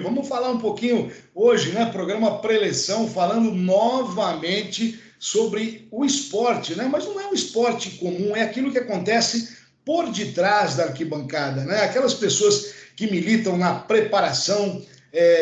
Vamos falar um pouquinho hoje, né? Programa Preleção, falando novamente sobre o esporte, né? Mas não é um esporte comum, é aquilo que acontece por detrás da arquibancada, né? Aquelas pessoas que militam na preparação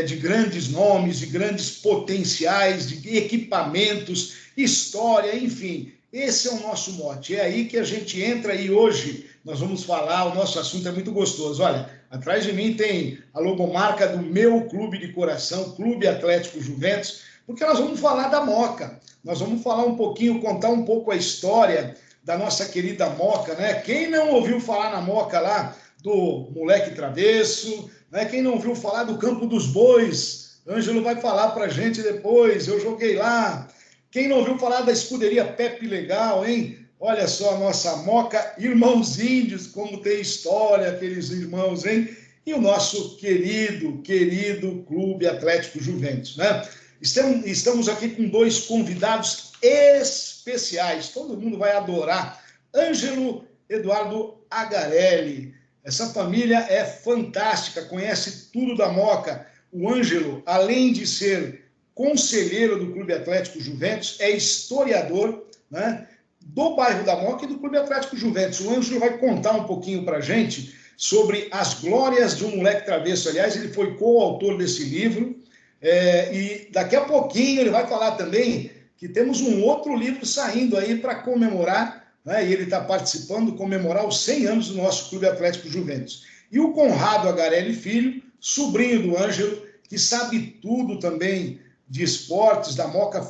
de grandes nomes, de grandes potenciais, de equipamentos, história, enfim. Esse é o nosso mote. É aí que a gente entra e hoje nós vamos falar, o nosso assunto é muito gostoso. Olha, atrás de mim tem a logomarca do meu clube de coração, Clube Atlético Juventus, porque nós vamos falar da Moca. Nós vamos falar um pouquinho, contar um pouco a história da nossa querida Moca, né? Quem não ouviu falar na Moca lá do Moleque Travesso, né? Quem não ouviu falar do Campo dos Bois, Ângelo vai falar pra gente depois, eu joguei lá. Quem não ouviu falar da escuderia Pepe Legal, hein? Olha só a nossa Moca, Irmãos Índios, como tem história aqueles irmãos, hein? E o nosso querido Clube Atlético Juventus, né? Estamos aqui com dois convidados especiais, todo mundo vai adorar. Ângelo Eduardo Agarelli. Essa família é fantástica, conhece tudo da Moca. O Ângelo, além de ser conselheiro do Clube Atlético Juventus, é historiador, né, do bairro da Moca e do Clube Atlético Juventus. O Ângelo vai contar um pouquinho para a gente sobre as glórias de um moleque travesso. Aliás, ele foi coautor desse livro, e daqui a pouquinho ele vai falar também que temos um outro livro saindo aí para comemorar, né, e ele está participando, comemorar os 100 anos do nosso Clube Atlético Juventus. E o Conrado Agarelli Filho, sobrinho do Ângelo, que sabe tudo também de esportes da Moca,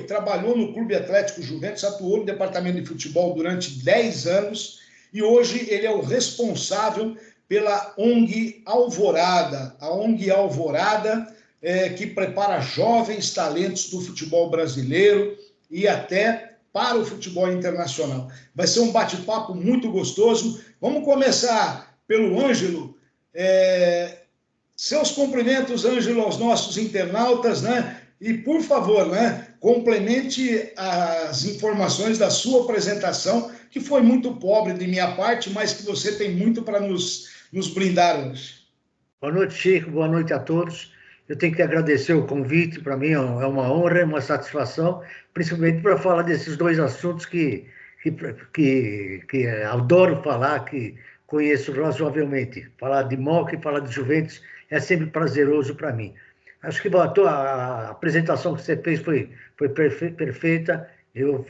trabalhou no Clube Atlético Juventus, atuou no departamento de futebol durante 10 anos e hoje ele é o responsável pela ONG Alvorada, a ONG Alvorada, que prepara jovens talentos do futebol brasileiro e até para o futebol internacional. Vai ser um bate-papo muito gostoso. Vamos começar pelo Ângelo. Seus cumprimentos, Ângelo, aos nossos internautas, né? E, por favor, né, complemente as informações da sua apresentação, que foi muito pobre de minha parte, mas que você tem muito para nos brindar hoje. Boa noite, Chico. Boa noite a todos. Eu tenho que agradecer o convite. Para mim é uma honra, uma satisfação, principalmente para falar desses dois assuntos que adoro falar, que conheço razoavelmente. Falar de Moca e falar de Juventus é sempre prazeroso para mim. Acho que a apresentação que você fez foi perfeita. Eu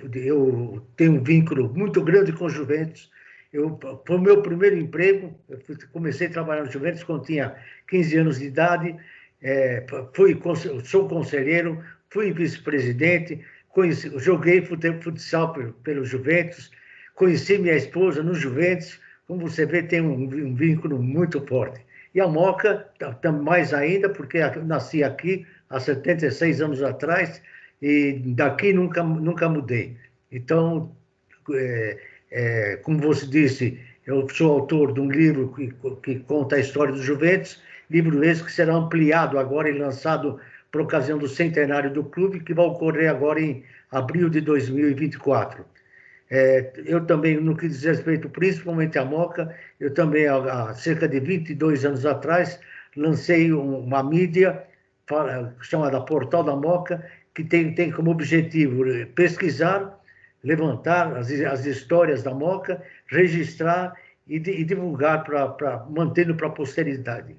tenho um vínculo muito grande com o Juventus. Foi o meu primeiro emprego. Comecei a trabalhar no Juventus quando tinha 15 anos de idade. Sou conselheiro, fui vice-presidente, joguei futsal pelo Juventus, conheci minha esposa no Juventus. Como você vê, tem um vínculo muito forte. E a Moca, mais ainda, porque eu nasci aqui há 76 anos atrás e daqui nunca mudei. Então, como você disse, eu sou autor de um livro que conta a história do Juventus, livro esse que será ampliado agora e lançado por ocasião do centenário do clube, que vai ocorrer agora em abril de 2024. Eu também, no que diz respeito principalmente à Moca, eu também, há cerca de 22 anos atrás, lancei uma mídia chamada Portal da Moca, que tem como objetivo pesquisar, levantar as histórias da Moca, registrar e divulgar, mantendo para a posteridade.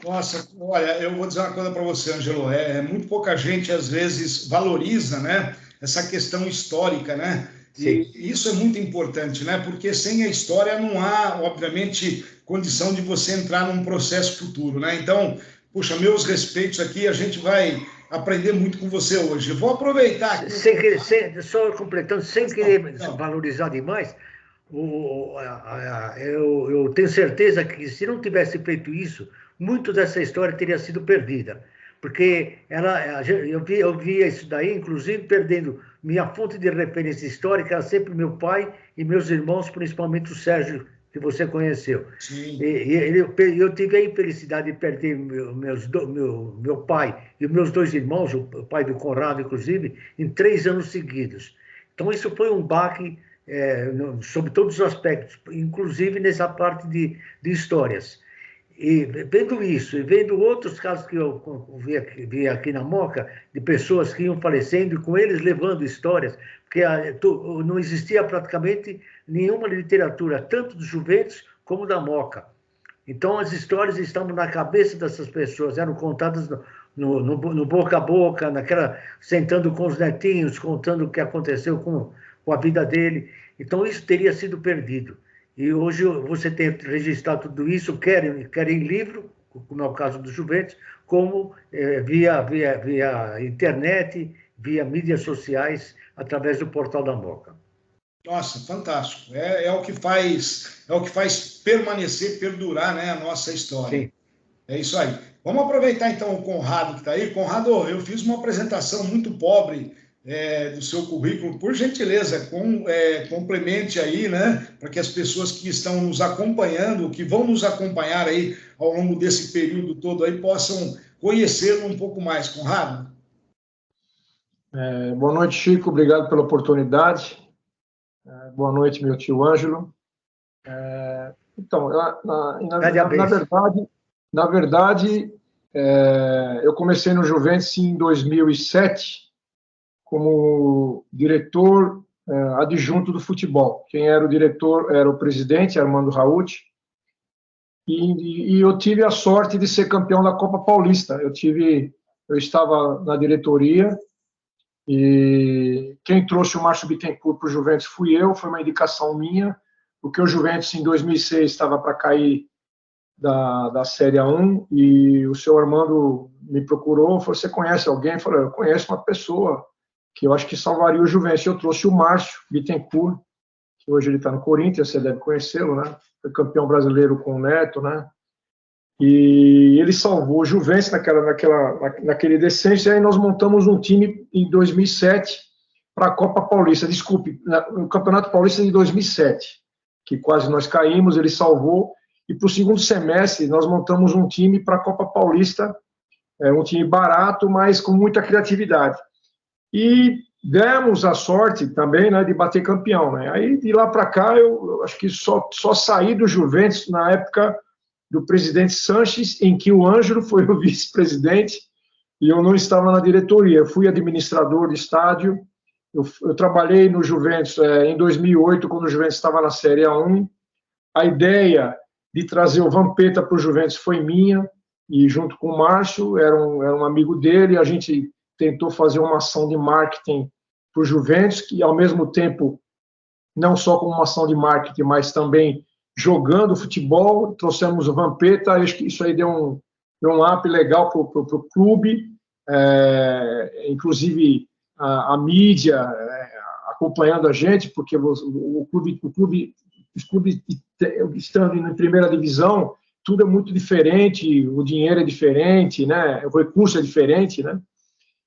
Nossa, olha, eu vou dizer uma coisa para você, Ângelo, muito pouca gente, às vezes, valoriza, né, essa questão histórica, né? Sim. E isso é muito importante, né? Porque sem a história não há, obviamente, condição de você entrar num processo futuro, né? Então, puxa, meus respeitos aqui, a gente vai aprender muito com você hoje. Eu vou aproveitar aqui... Só completando, sem querer valorizar demais, eu tenho certeza que se não tivesse feito isso, muito dessa história teria sido perdida. Porque eu via isso daí, inclusive, perdendo minha fonte de referência histórica, era sempre meu pai e meus irmãos, principalmente o Sérgio, que você conheceu. Sim. Eu tive a infelicidade de perder meu pai e meus dois irmãos, o pai do Conrado, inclusive, em 3 anos seguidos. Então, isso foi um baque sobre todos os aspectos, inclusive nessa parte de histórias. E vendo isso, e vendo outros casos que eu vi aqui na Moca, de pessoas que iam falecendo, e com eles levando histórias, porque não existia praticamente nenhuma literatura, tanto do Juventus como da Moca. Então, as histórias estavam na cabeça dessas pessoas, eram contadas no boca a boca, sentando com os netinhos, contando o que aconteceu com a vida dele. Então, isso teria sido perdido. E hoje você tem registrado tudo isso, quer em livro, como é o caso do Juventus, como via internet, via mídias sociais, através do portal da Moca. Nossa, fantástico. É o que faz permanecer, perdurar, né, a nossa história. Sim. É isso aí. Vamos aproveitar então o Conrado que está aí. Conrado, eu fiz uma apresentação muito pobre do seu currículo. Por gentileza, complemente aí, né, para que as pessoas que estão nos acompanhando, que vão nos acompanhar aí ao longo desse período todo aí, possam conhecê-lo um pouco mais. Conrado? Boa noite, Chico. Obrigado pela oportunidade. Boa noite, meu tio Ângelo. Então, na verdade, eu comecei no Juventus em 2007 como diretor adjunto do futebol. Quem era o diretor era o presidente, Armando Rauti, e eu tive a sorte de ser campeão da Copa Paulista. Eu estava na diretoria, e quem trouxe o Márcio Bittencourt para o Juventus fui eu, foi uma indicação minha, porque o Juventus em 2006 estava para cair da Série A1, e o seu Armando me procurou, falou, você conhece alguém? Eu falei, eu conheço uma pessoa que eu acho que salvaria o Juventus. Eu trouxe o Márcio Bittencourt, que hoje ele está no Corinthians, você deve conhecê-lo, né? Foi campeão brasileiro com o Neto, né? E ele salvou o Juventus naquele descenso, e aí nós montamos um time em 2007 para a Copa Paulista, no Campeonato Paulista de 2007, que quase nós caímos, ele salvou, e para o segundo semestre nós montamos um time para a Copa Paulista, um time barato, mas com muita criatividade. E demos a sorte também, né, de bater campeão, né? Aí de lá para cá eu acho que só saí do Juventus na época do presidente Sanches, em que o Ângelo foi o vice-presidente e eu não estava na diretoria. Eu fui administrador de estádio. Eu trabalhei no Juventus em 2008, quando o Juventus estava na Série A1. A ideia de trazer o Vampeta para o Juventus foi minha, e junto com o Márcio, era um amigo dele, a gente tentou fazer uma ação de marketing para o Juventus, que ao mesmo tempo, não só como uma ação de marketing, mas também jogando futebol. Trouxemos o Vampeta, acho que isso aí deu um up legal para o clube, inclusive a mídia acompanhando a gente, porque os clubes estando em primeira divisão, tudo é muito diferente, o dinheiro é diferente, né? O recurso é diferente, né?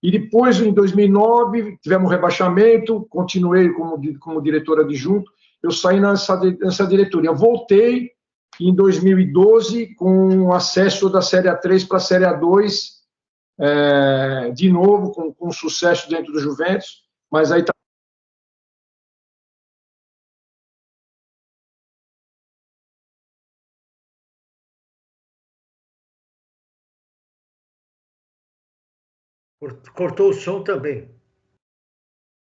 E depois, em 2009, tivemos um rebaixamento, continuei como diretor adjunto, eu saí nessa diretoria. Voltei em 2012 com acesso da Série A3 para a Série A2, de novo, com sucesso dentro do Juventus, mas aí Cortou o som também.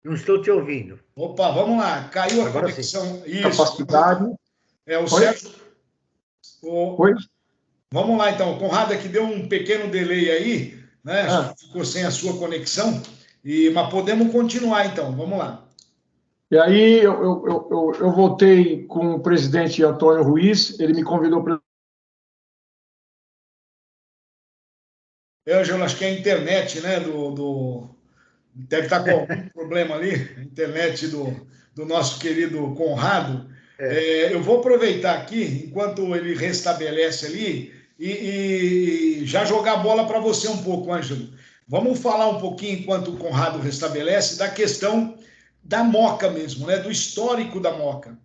Não estou te ouvindo. Opa, vamos lá. Caiu a Agora conexão. Sim. Isso. Capacidade. O Sérgio. Oi? Vamos lá, então. O Conrado aqui deu um pequeno delay aí, né? Ficou sem a sua conexão. Mas podemos continuar, então. Vamos lá. E aí eu voltei com o presidente Antônio Ruiz, ele me convidou para... Ângelo, acho que é a internet, né? Deve estar com algum problema ali, a internet do nosso querido Conrado. Eu vou aproveitar aqui, enquanto ele restabelece ali, e já jogar a bola para você um pouco, Ângelo. Vamos falar um pouquinho, enquanto o Conrado restabelece, da questão da Moca mesmo, né? Do histórico da Moca.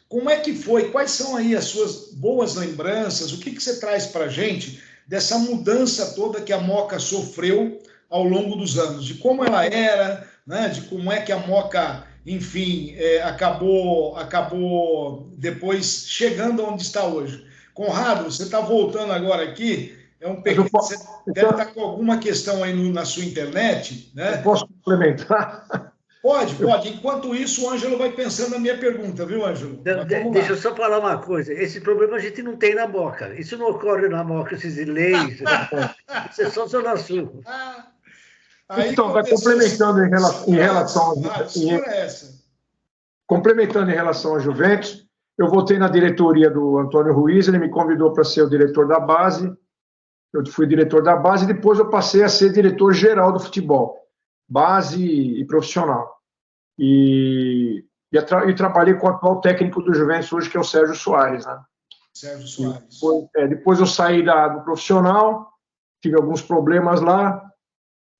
Como é que foi? Quais são aí as suas boas lembranças? O que você traz para a gente dessa mudança toda que a Moca sofreu ao longo dos anos? De como ela era, né? De como é que a Moca, enfim, acabou depois chegando onde está hoje. Conrado, você está voltando agora aqui. Você deve estar com alguma questão aí na sua internet, né? Eu posso complementar? Pode. Enquanto isso, o Ângelo vai pensando na minha pergunta, viu, Ângelo? Deixa eu só falar uma coisa. Esse problema a gente não tem na Moca. Isso não ocorre na Moca, esses leis. Isso é só Zona Sul. Então, vai complementando complementando em relação à Juventus, eu voltei na diretoria do Antônio Ruiz, ele me convidou para ser o diretor da base, eu fui diretor da base, e depois eu passei a ser diretor geral do futebol, base e profissional. E trabalhei com o atual técnico do Juventus hoje, que é o Sérgio Soares, né? Sérgio Soares. Depois eu saí do profissional, tive alguns problemas lá,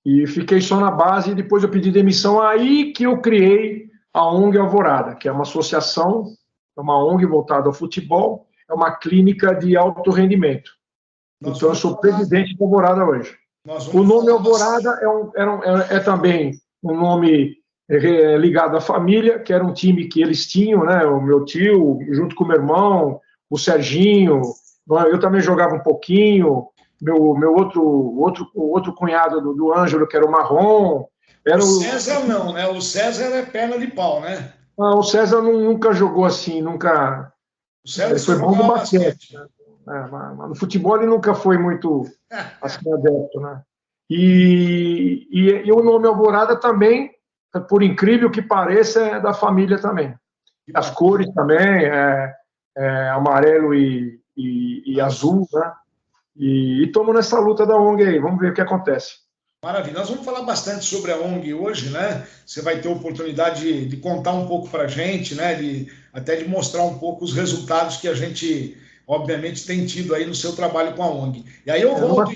e fiquei só na base, e depois eu pedi demissão, aí que eu criei a ONG Alvorada, que é uma associação, é uma ONG voltada ao futebol, é uma clínica de alto rendimento. Então, eu sou presidente da Alvorada hoje. O nome Alvorada é também um nome ligado à família, que era um time que eles tinham, né? O meu tio, junto com o meu irmão, o Serginho, eu também jogava um pouquinho, meu outro cunhado do Ângelo, que era o Marrom. O César não, né? O César é perna de pau, né? Não, o César nunca jogou assim, nunca. O César ele foi bom no basquete. Né? Mas no futebol ele nunca foi muito assim, adepto, né? E o nome Alvorada também, por incrível que pareça, é da família também. As cores também, amarelo e azul, né? E estamos nessa luta da ONG aí, vamos ver o que acontece. Maravilha. Nós vamos falar bastante sobre a ONG hoje, né? Você vai ter a oportunidade de contar um pouco para a gente, né? Até de mostrar um pouco os resultados que a gente, obviamente, tem tido aí no seu trabalho com a ONG. E aí eu volto...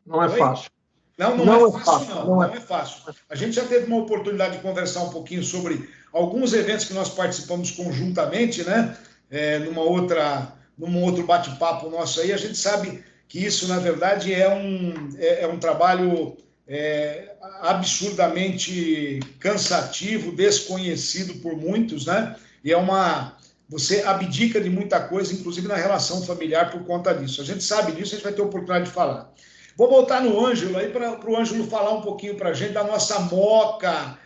Não é fácil. Não é fácil. A gente já teve uma oportunidade de conversar um pouquinho sobre alguns eventos que nós participamos conjuntamente, né? Num outro bate-papo nosso aí. A gente sabe que isso, na verdade, é um trabalho absurdamente cansativo, desconhecido por muitos, né? E você abdica de muita coisa, inclusive na relação familiar, por conta disso. A gente sabe disso, a gente vai ter a oportunidade de falar. Vou voltar no Ângelo aí para o Ângelo falar um pouquinho para a gente da nossa Moca,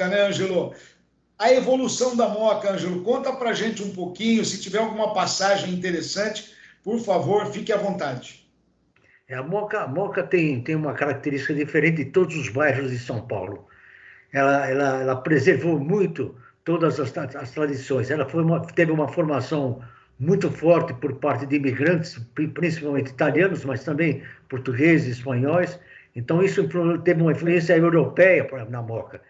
né, Ângelo? A evolução da Moca, Ângelo, conta para a gente um pouquinho, se tiver alguma passagem interessante, por favor, fique à vontade. A Moca tem uma característica diferente de todos os bairros de São Paulo. Ela preservou muito todas as tradições. Ela teve uma formação muito forte por parte de imigrantes, principalmente italianos, mas também portugueses, espanhóis. Então, isso teve uma influência europeia na Moca.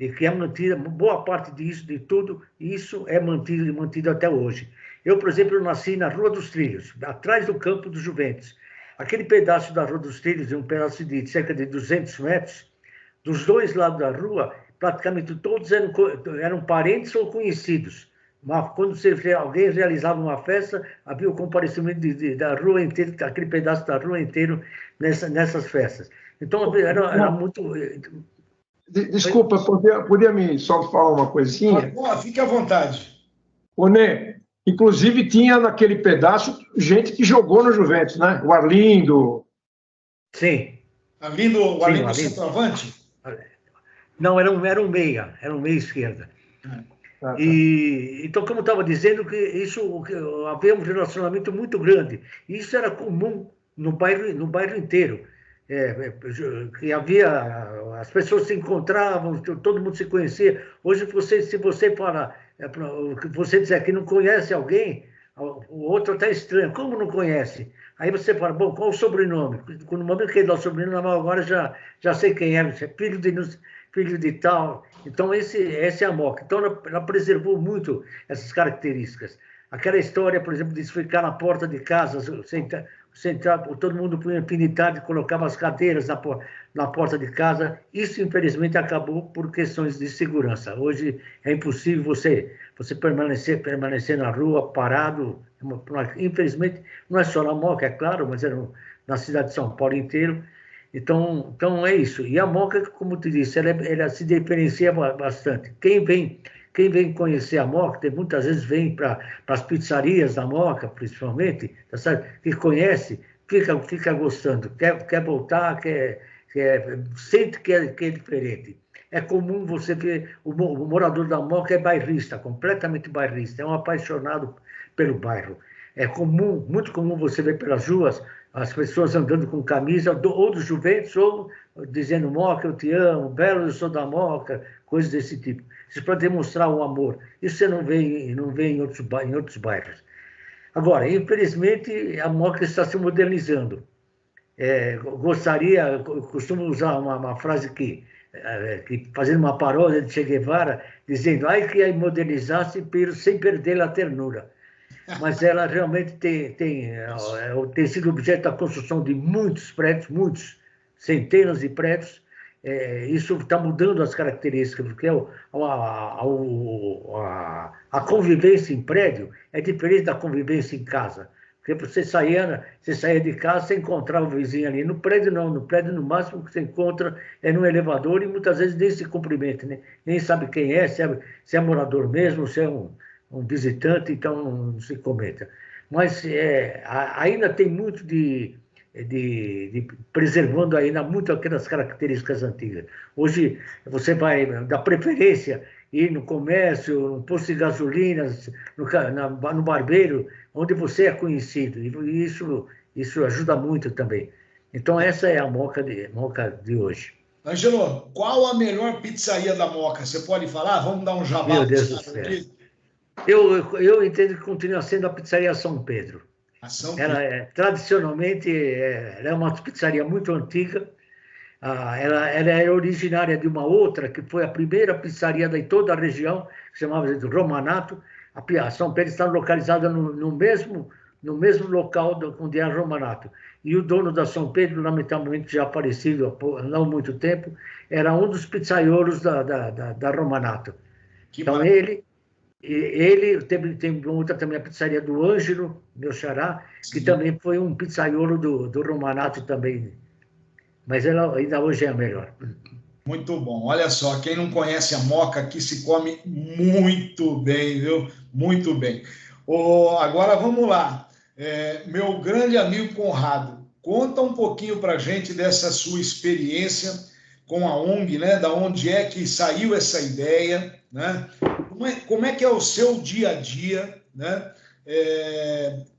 E que é mantida, boa parte disso, de tudo, isso é mantido até hoje. Eu, por exemplo, nasci na Rua dos Trilhos, atrás do campo do Juventus. Aquele pedaço da Rua dos Trilhos, um pedaço de cerca de 200 metros, dos dois lados da rua, praticamente todos eram parentes ou conhecidos. Mas quando alguém realizava uma festa, havia o comparecimento da rua inteira, aquele pedaço da rua inteiro nessas festas. Então, era muito... Desculpa, podia me só falar uma coisinha? Fique à vontade. Ô, Nê, inclusive tinha naquele pedaço gente que jogou no Juventus, né? O Arlindo. Sim. O Arlindo centroavante? Não, era um meia esquerda. Então, como eu estava dizendo, que havia um relacionamento muito grande. E isso era comum no bairro inteiro. Que as pessoas se encontravam, todo mundo se conhecia. Hoje, se você falar, você dizer que não conhece alguém, o outro até estranho. Como não conhece? Aí você fala, bom, qual o sobrenome? No momento que ele dá o sobrenome, agora já sei quem é, filho de tal. Então, essa é a Moca. Então, ela preservou muito essas características. Aquela história, por exemplo, de ficar na porta de casa, todo mundo punha pinitado e colocava as cadeiras na porta de casa. Isso, infelizmente, acabou por questões de segurança. Hoje é impossível você permanecer na rua, parado. Infelizmente, não é só na Moca, é claro, mas na cidade de São Paulo inteiro. Então é isso. E a Moca, como tu disse, ela se diferencia bastante. Quem vem Quem vem conhecer a Moca, muitas vezes vem para as pizzarias da Moca, principalmente, tá certo? Que conhece, fica gostando, quer voltar, sente que é diferente. É comum você ver, o morador da Moca é bairrista, completamente bairrista, é um apaixonado pelo bairro. É comum, muito comum você ver pelas ruas as pessoas andando com camisa ou do Juventus ou dizendo Moca, eu te amo, Belo, eu sou da Moca, coisas desse tipo. Isso para demonstrar o amor. Isso você não vê em outros bairros. Agora, infelizmente, a Moca está se modernizando. Eu costumo usar uma frase que fazendo uma paródia de Che Guevara, dizendo, ai que aí modernizasse sem perder a ternura. Mas ela realmente tem sido objeto da construção de muitos prédios, centenas de prédios. Isso está mudando as características, porque a convivência em prédio é diferente da convivência em casa. Porque você saía de casa, você encontrava o vizinho ali. No prédio, não. No prédio, no máximo que você encontra é no elevador e muitas vezes nem se cumprimenta, né? Nem sabe quem é, se é morador mesmo, se é um visitante, então não se comenta. Mas ainda tem muito de preservando ainda muito aquelas características antigas. Hoje, você vai dar preferência ir no comércio, no posto de gasolina, no barbeiro, onde você é conhecido. E isso ajuda muito também. Então, essa é a Moca de hoje. Ângelo, qual a melhor pizzaria da Moca? Você pode falar? Vamos dar um jabá Meu Deus do céu. Eu entendo que continua sendo a pizzaria São Pedro. Ela tradicionalmente ela é uma pizzaria muito antiga. Ela é originária de uma outra, que foi a primeira pizzaria de toda a região, que se chamava de Romanato. A São Pedro está localizada no mesmo local onde é a Romanato. E o dono da São Pedro, lamentavelmente já falecido há não muito tempo, era um dos pizzaiolos da Romanato. Então, ele tem outra também, a pizzaria do Ângelo, meu xará, que também foi um pizzaiolo do Romanato também. Mas ela ainda hoje é a melhor. Muito bom. Olha só, quem não conhece a Moca aqui se come muito bem, viu? Muito bem. Agora vamos lá. Meu grande amigo Conrado, conta um pouquinho para a gente dessa sua experiência com a ONG, né? Da onde é que saiu essa ideia, né? Como é que é o seu dia a dia, né?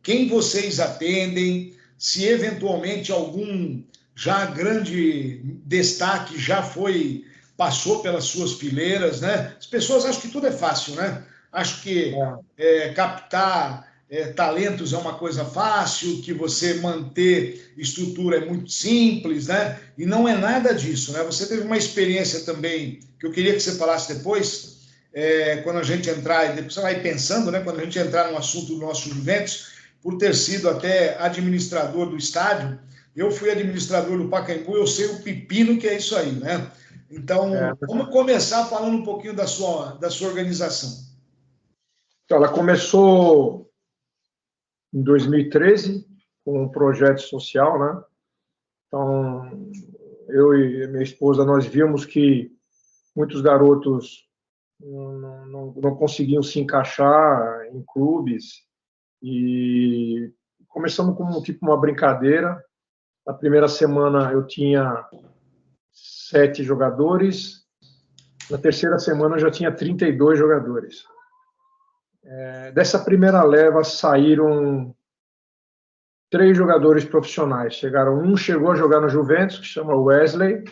Quem vocês atendem, se eventualmente algum já grande destaque passou pelas suas fileiras, né? As pessoas acham que tudo é fácil, né? Acho que captar talentos é uma coisa fácil, que você manter estrutura é muito simples, né? E não é nada disso, né? Você teve uma experiência também que eu queria que você falasse depois, quando a gente entrar, e depois você vai pensando, né? Quando a gente entrar no assunto do nosso Juventus, por ter sido até administrador do estádio. Eu fui administrador do Pacaembu, eu sei o pepino que é isso aí, né? Então, vamos começar falando um pouquinho da sua organização. Então, ela começou em 2013 com um projeto social, né? Então, eu e minha esposa, nós vimos que muitos garotos não conseguiam se encaixar em clubes e começamos como tipo uma brincadeira. Na primeira semana eu tinha 7 jogadores, na terceira semana eu já tinha 32 jogadores. Dessa primeira leva saíram 3 jogadores profissionais. Um chegou a jogar no Juventus, que chama Wesley,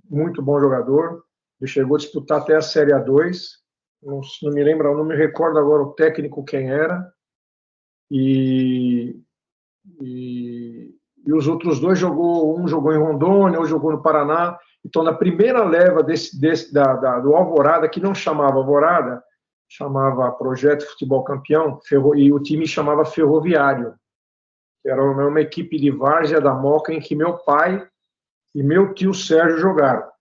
muito bom jogador. Ele chegou a disputar até a Série A2. Não me recordo agora o técnico quem era. E os outros 2 um jogou em Rondônia, outro jogou no Paraná. Então, na primeira leva do Alvorada, que não chamava Alvorada, chamava Projeto Futebol Campeão, e o time chamava Ferroviário. Era uma equipe de várzea da Moca em que meu pai e meu tio Sérgio jogaram.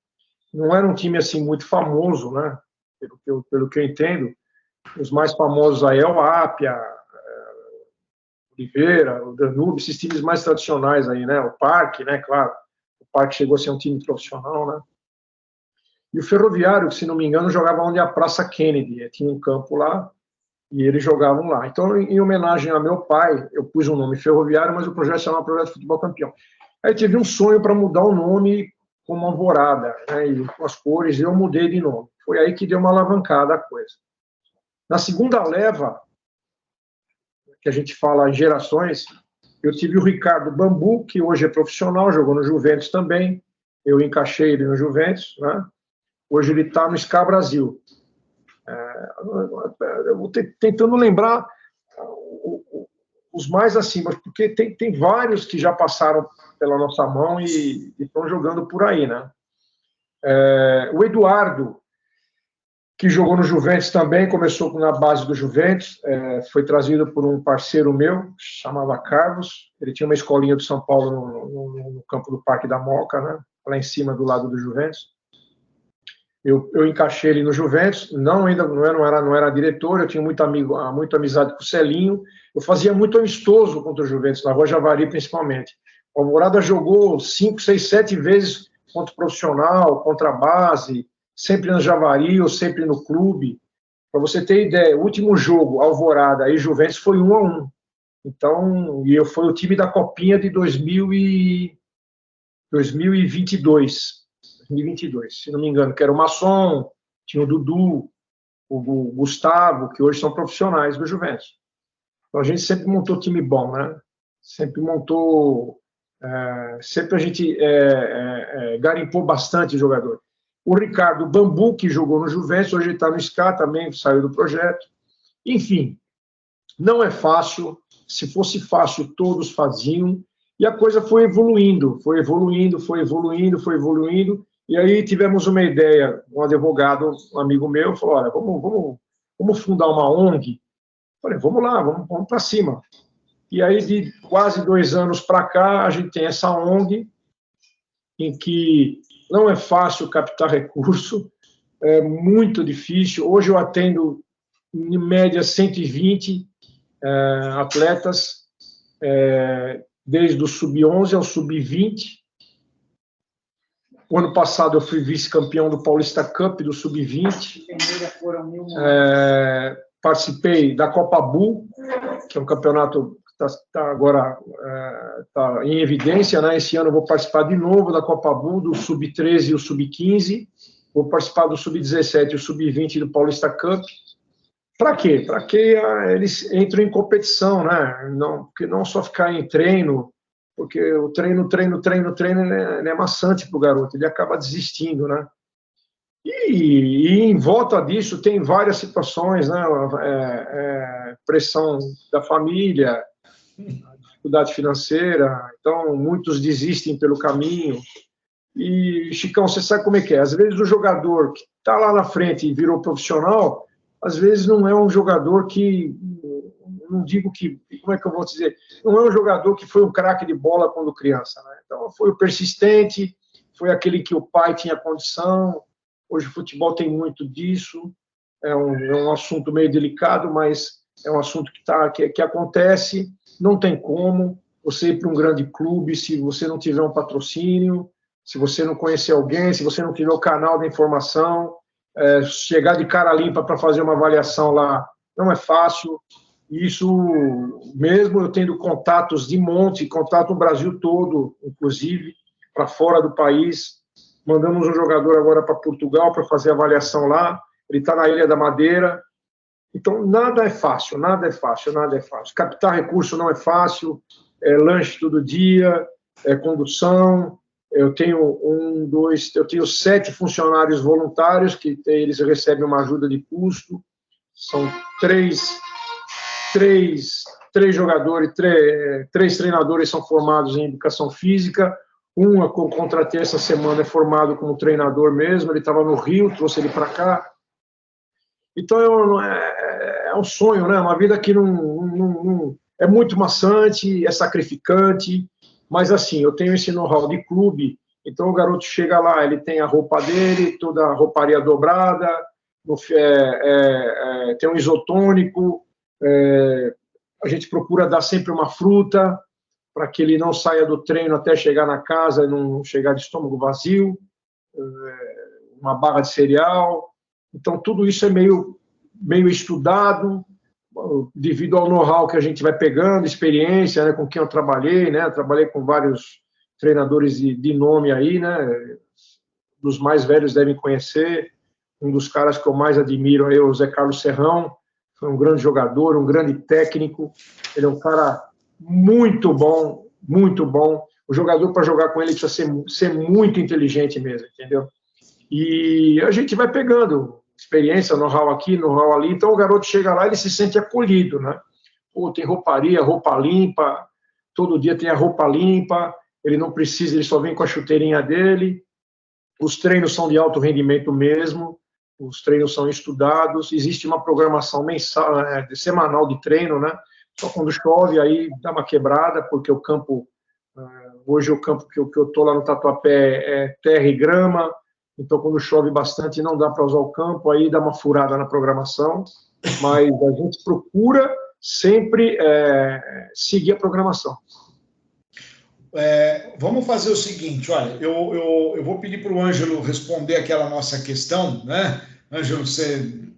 Não era um time assim muito famoso, né? Pelo que eu entendo. Os mais famosos aí é o Ápia, Oliveira, o Danúbio, esses times mais tradicionais aí, né? O Parque, né? Claro. O Parque chegou a ser um time profissional, né? E o Ferroviário, se não me engano, jogava onde é a Praça Kennedy. Tinha um campo lá e eles jogavam lá. Então, em homenagem a meu pai, eu pus o nome Ferroviário, mas o projeto se chamava Projeto Futebol Campeão. Aí tive um sonho para mudar o nome como Alvorada, né, e com as cores, e eu mudei de nome. Foi aí que deu uma alavancada a coisa. Na segunda leva, que a gente fala em gerações, eu tive o Ricardo Bambu, que hoje é profissional, jogou no Juventus também. Eu encaixei ele no Juventus, né? Hoje ele está no SCA Brasil. Eu vou tentando lembrar os mais acima, porque tem vários que já passaram pela nossa mão e estão jogando por aí, né? O Eduardo, que jogou no Juventus também, começou na base do Juventus, foi trazido por um parceiro meu, chamava Carlos. Ele tinha uma escolinha do São Paulo no campo do Parque da Moca, né? Lá em cima do lado do Juventus. Eu encaixei ele no Juventus, não era diretor, eu tinha muita amizade com o Celinho, eu fazia muito amistoso contra o Juventus, na Rua Javari principalmente. O Alvorada jogou 5, 6, 7 vezes contra o profissional, contra a base, sempre no Javari ou sempre no clube. Para você ter ideia, o último jogo, Alvorada e Juventus, foi 1-1. Então, foi o time da Copinha de 2022, se não me engano, que era o Masson, tinha o Dudu, o Gustavo, que hoje são profissionais do Juventus. Então a gente sempre montou time bom, né? Sempre montou, sempre a gente garimpou bastante jogador. O Ricardo Bambu, que jogou no Juventus, hoje está no SCA também, saiu do projeto. Enfim, não é fácil. Se fosse fácil, todos faziam. E a coisa foi evoluindo. E aí tivemos uma ideia, um advogado, um amigo meu, falou, olha, vamos fundar uma ONG. Falei, vamos lá, vamos para cima. E aí, de quase 2 anos para cá, a gente tem essa ONG, em que não é fácil captar recurso, é muito difícil. Hoje eu atendo, em média, 120 atletas, desde o sub-11 ao sub-20. O ano passado eu fui vice-campeão do Paulista Cup, do sub-20. Participei da Copa Bull, que é um campeonato que está agora em evidência, né? Esse ano eu vou participar de novo da Copa Bull, do sub-13 e o sub-15. Vou participar do sub-17 e o sub-20 do Paulista Cup. Para quê? Para que eles entrem em competição, né? Porque não só ficar em treino, porque o treino é maçante para o garoto, ele acaba desistindo, né? E em volta disso tem várias situações, né? Pressão da família, dificuldade financeira, então muitos desistem pelo caminho. E, Chicão, você sabe como é que é? Às vezes o jogador que está lá na frente e virou profissional, às vezes não é um jogador que, não digo que, como é que eu vou dizer, não é um jogador que foi um craque de bola quando criança, né? Então foi o persistente, foi aquele que o pai tinha condição. Hoje o futebol tem muito disso, é um assunto meio delicado, mas é um assunto que acontece, não tem como você ir para um grande clube se você não tiver um patrocínio, se você não conhecer alguém, se você não tiver o canal da informação, chegar de cara limpa para fazer uma avaliação lá não é fácil. Isso mesmo eu tendo contatos de monte, contato no Brasil todo, inclusive, para fora do país. Mandamos um jogador agora para Portugal para fazer avaliação lá, ele está na Ilha da Madeira. Então, nada é fácil. Captar recurso não é fácil, lanche todo dia, condução. Eu tenho 7 funcionários voluntários, que eles recebem uma ajuda de custo. São 3 jogadores, 3 treinadores são formados em educação física. Um que eu contratei essa semana é formado como treinador mesmo, ele estava no Rio, trouxe ele para cá. Então é um sonho, né? Uma vida que não é muito maçante, é sacrificante, mas assim, eu tenho esse know-how de clube, então o garoto chega lá, ele tem a roupa dele, toda a rouparia dobrada, tem um isotônico, a gente procura dar sempre uma fruta, para que ele não saia do treino até chegar na casa e não chegar de estômago vazio. uma barra de cereal. Então, tudo isso é meio estudado, devido ao know-how que a gente vai pegando, experiência, né, com quem eu trabalhei, né? Trabalhei com vários treinadores de nome aí, né? Dos mais velhos devem conhecer. Um dos caras que eu mais admiro é o Zé Carlos Serrão. Foi um grande jogador, um grande técnico. Ele é um cara muito bom, muito bom. O jogador, para jogar com ele, precisa ser muito inteligente mesmo, entendeu? E a gente vai pegando experiência, know-how aqui, know-how ali. Então, o garoto chega lá e ele se sente acolhido, né? Pô, tem rouparia, roupa limpa, todo dia tem a roupa limpa, ele não precisa, ele só vem com a chuteirinha dele. Os treinos são de alto rendimento mesmo, os treinos são estudados, existe uma programação mensal, semanal de treino, né? Só quando chove, aí dá uma quebrada, porque o campo, hoje o campo que eu estou lá no Tatuapé é terra e grama, então quando chove bastante não dá para usar o campo, aí dá uma furada na programação, mas a gente procura sempre seguir a programação. Vamos fazer o seguinte, olha, eu vou pedir para o Ângelo responder aquela nossa questão, né, Ângelo,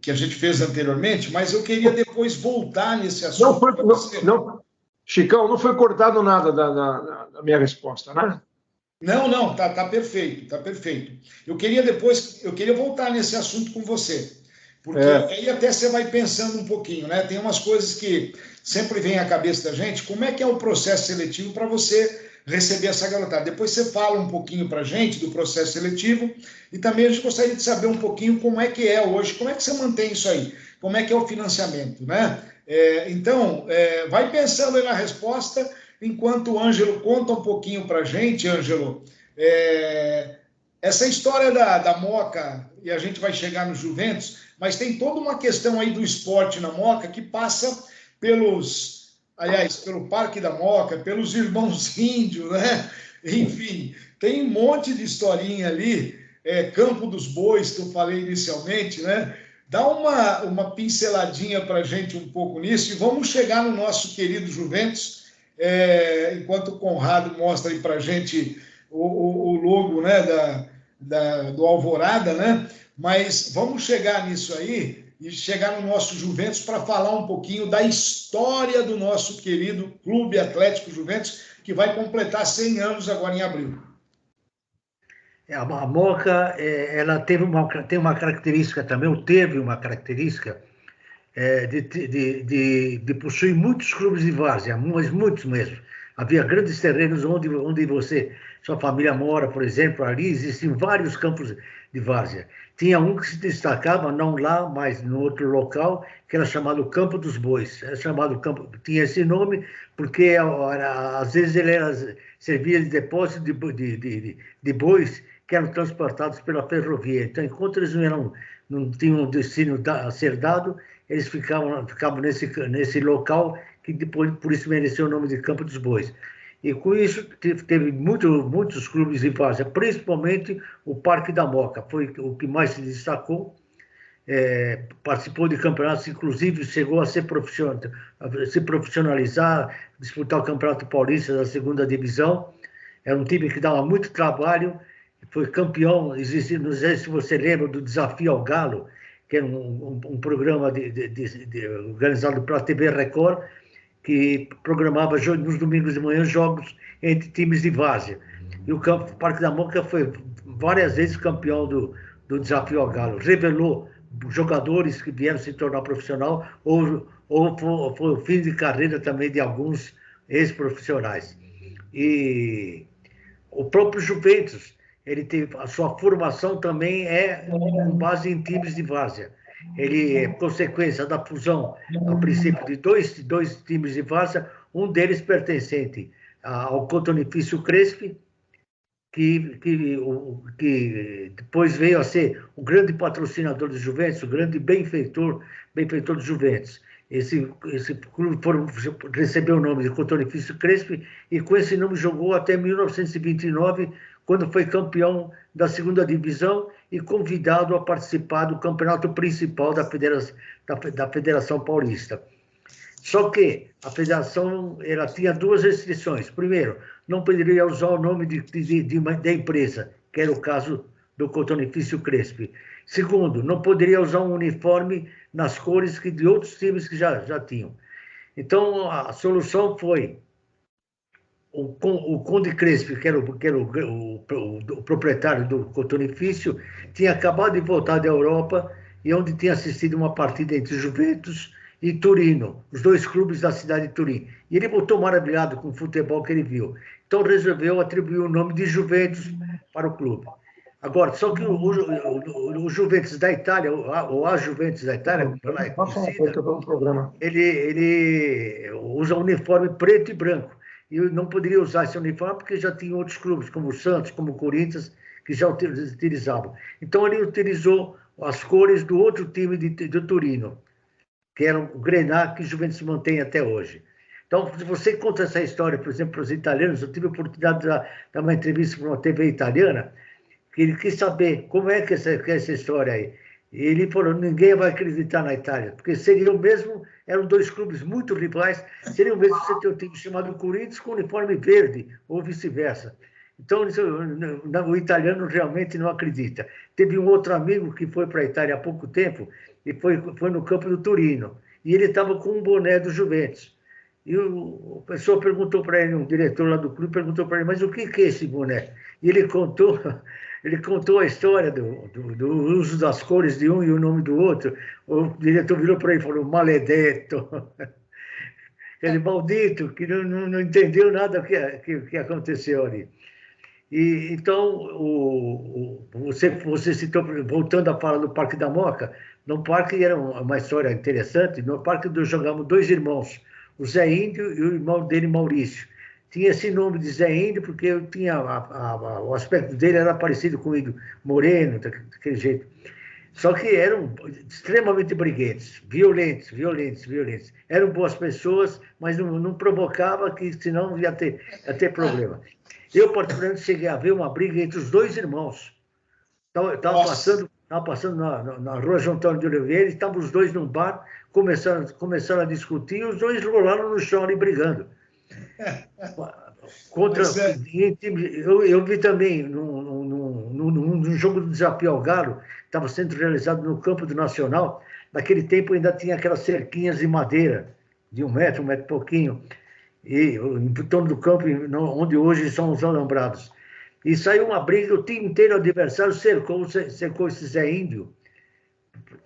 que a gente fez anteriormente, mas eu queria depois voltar nesse assunto. Não, Chicão, não foi cortado nada da minha resposta, né? Não, tá perfeito, tá perfeito. Eu queria voltar nesse assunto com você, porque aí até você vai pensando um pouquinho, né? Tem umas coisas que sempre vêm à cabeça da gente, como é que é o processo seletivo para você receber essa garotada. Depois você fala um pouquinho para a gente do processo seletivo e também a gente gostaria de saber um pouquinho como é que é hoje, como é que você mantém isso aí, como é que é o financiamento, né? Então, vai pensando aí na resposta, enquanto o Ângelo conta um pouquinho para a gente, Ângelo, essa história da Moca, e a gente vai chegar no Juventus, mas tem toda uma questão aí do esporte na Moca que passa pelo Parque da Moca, pelos Irmãos Índios, né? Enfim, tem um monte de historinha ali, Campo dos Bois, que eu falei inicialmente, né? Dá uma pinceladinha para a gente um pouco nisso e vamos chegar no nosso querido Juventus, enquanto o Conrado mostra aí para a gente o logo, né, do Alvorada, né? Mas vamos chegar nisso aí e chegar no nosso Juventus para falar um pouquinho da história do nosso querido Clube Atlético Juventus, que vai completar 100 anos agora em abril. A Moca, ela tem uma característica também, ou teve uma característica de possuir muitos clubes de várzea, mas muitos mesmo. Havia grandes terrenos onde sua família mora, por exemplo, ali existiam vários campos de várzea. Tinha um que se destacava, não lá, mas no outro local, que era chamado Campo dos Bois. Era chamado tinha esse nome porque às vezes ele servia de depósito de bois que eram transportados pela ferrovia. Então, enquanto eles não tinham um destino a ser dado, eles ficavam nesse local que depois, por isso, mereceu o nome de Campo dos Bois. E com isso, teve muitos clubes de várzea, principalmente o Parque da Moca, foi o que mais se destacou. Participou de campeonatos, inclusive chegou a se profissionalizar, disputar o Campeonato Paulista da segunda divisão. Era um time que dava muito trabalho, foi campeão, não sei se você lembra do Desafio ao Galo, que era um programa organizado pela TV Record, que programava nos domingos de manhã jogos entre times de várzea. E o Parque da Moca foi várias vezes campeão do Desafio ao Galo. Revelou jogadores que vieram se tornar profissional ou foi o fim de carreira também de alguns ex-profissionais. E o próprio Juventus, ele tem a sua formação também com base em times de várzea. Ele é consequência da fusão, a princípio, de dois times de várzea, um deles pertencente ao Cotonifício Crespi, que depois veio a ser o grande patrocinador do Juventus, o grande benfeitor do Juventus. Esse clube recebeu o nome de Cotonifício Crespi e com esse nome jogou até 1929, quando foi campeão da segunda divisão e convidado a participar do campeonato principal da Federação Paulista. Só que a federação tinha duas restrições. Primeiro, não poderia usar o nome da empresa, que era o caso do Cotonifício Crespi. Segundo, não poderia usar um uniforme nas cores de outros times que já tinham. Então, a solução foi o Conde Crespi, que era o proprietário do Cotonifício, tinha acabado de voltar da Europa e onde tinha assistido uma partida entre Juventus e Turino, os dois clubes da cidade de Turim. E ele voltou maravilhado com o futebol que ele viu. Então resolveu atribuir o nome de Juventus para o clube. Agora, só que o Juventus da Itália, ou a Juventus da Itália, como ela é conhecida, ele usa um uniforme preto e branco. E não poderia usar esse uniforme porque já tinha outros clubes, como o Santos, como o Corinthians, que já utilizavam. Então ele utilizou as cores do outro time de Turino, que era o Grenat, que o Juventus mantém até hoje. Então, se você conta essa história, por exemplo, para os italianos, eu tive a oportunidade de dar uma entrevista para uma TV italiana, que ele quis saber como é que essa história aí. E ele falou, ninguém vai acreditar na Itália, porque seria o mesmo, eram dois clubes muito rivais, seria o mesmo você ter um time chamado Corinthians com uniforme verde, ou vice-versa. Então, o italiano realmente não acredita. Teve um outro amigo que foi para a Itália há pouco tempo, e foi no campo do Turino, e ele estava com um boné do Juventus. E o pessoal perguntou para ele, um diretor lá do clube perguntou para ele, mas o que é esse boné? E ele contou a história do uso das cores de um e o nome do outro. O diretor virou para ele e falou, maledetto. Ele, maldito, que não entendeu nada que aconteceu ali. E, então, você citou, voltando à fala do Parque da Moca, no parque era uma história interessante, no parque jogamos dois irmãos, o Zé Índio e o irmão dele, Maurício. Tinha esse nome de Zé Índio porque eu tinha o aspecto dele era parecido com o Índio, moreno, daquele jeito. Só que eram extremamente briguentos, violentos. Eram boas pessoas, mas não provocava que senão ia ter problema. Eu, particularmente, cheguei a ver uma briga entre os dois irmãos. Estava passando na rua João Antônio de Oliveira, estavam os dois num bar, começaram a discutir, e os dois rolaram no chão ali brigando. Eu vi também num jogo do Desafio ao Galo, que estava sendo realizado no campo do Nacional. Naquele tempo ainda tinha aquelas cerquinhas de madeira, de 1 metro e pouquinho, e em torno do campo, onde hoje são os alambrados. E saiu uma briga, o time inteiro, o adversário cercou esse Zé Índio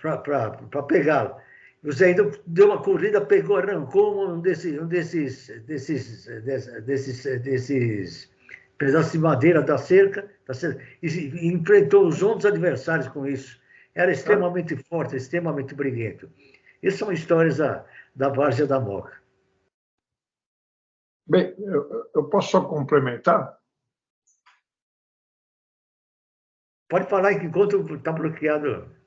para pegá-lo. O Zé Índio deu uma corrida, pegou, arrancou um desses pedaços de madeira da cerca e enfrentou os outros adversários com isso. Era extremamente forte, extremamente briguento. Essas são histórias da Várzea da Moca. Bem, eu posso só complementar? Pode falar enquanto está bloqueado.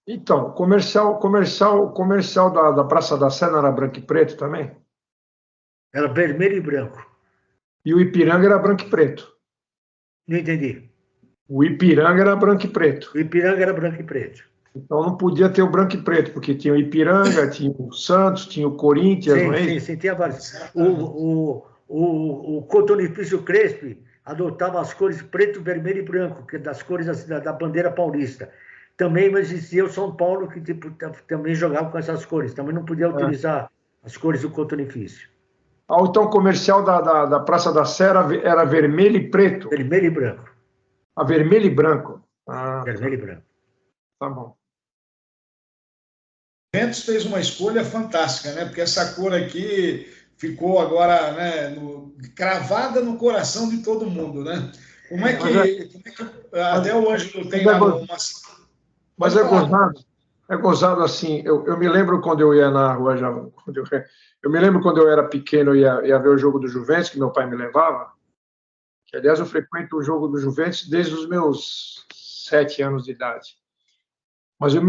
Então, comercial da Praça da Sé era branco e preto também? Era vermelho e branco. E o Ipiranga era branco e preto? Não entendi. O Ipiranga era branco e preto. O Ipiranga era branco e preto. Então não podia ter o branco e preto, porque tinha o Ipiranga, tinha o Santos, tinha o Corinthians, não é isso? Sim, tinha vários. O Cotonifício Crespi adotava as cores preto, vermelho e branco, que é das cores da bandeira paulista. Também existia o São Paulo, que também jogava com essas cores. Também não podia utilizar as cores do Cotonifício. Então o comercial da Praça da Sé era vermelho e preto? Vermelho e branco. Vermelho e branco. Vermelho e branco. Tá bom. O Juventus fez uma escolha fantástica, né? Porque essa cor aqui ficou agora, né, cravada no coração de todo mundo, né? Como é que até o Ângelo tem lá uma... Mas é gozado assim. Eu me lembro quando eu ia na rua, eu me lembro quando eu era pequeno, ia ver o jogo do Juventus, que meu pai me levava, que aliás eu frequento o jogo do Juventus desde os meus 7 anos de idade. Mas eu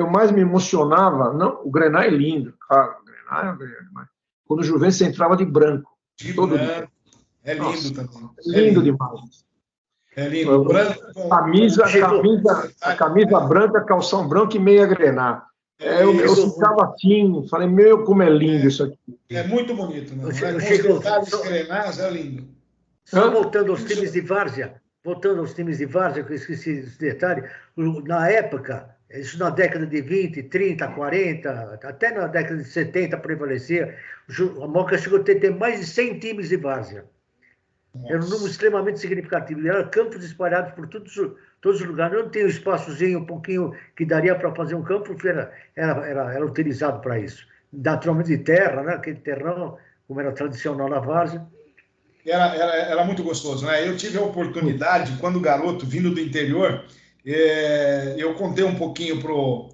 mais me emocionava, não, o Grenat é lindo, claro, o Grenat mas quando o Juventus entrava de branco. É lindo. Nossa, também. Lindo demais. É lindo. Branco a camisa branca, calção branco e meia Grenat. Eu ficava assim, falei, como é lindo isso aqui. É muito bonito, né? Os detalhes Grenats é lindo. Só voltando aos times de várzea, voltando aos times de várzea, que eu esqueci esse detalhe, na época, isso na década de 20, 30, 40, até na década de 70 prevalecia, a Moca chegou a ter mais de 100 times de várzea. Era um número extremamente significativo. E eram campos espalhados por todos os lugares. Não tem um espaçozinho, um pouquinho, que daria para fazer um campo, era utilizado para isso. Naturalmente de terra, né? Aquele terrão, como era tradicional na várzea. Era muito gostoso, né? Eu tive a oportunidade, quando garoto, vindo do interior, eu contei um pouquinho pro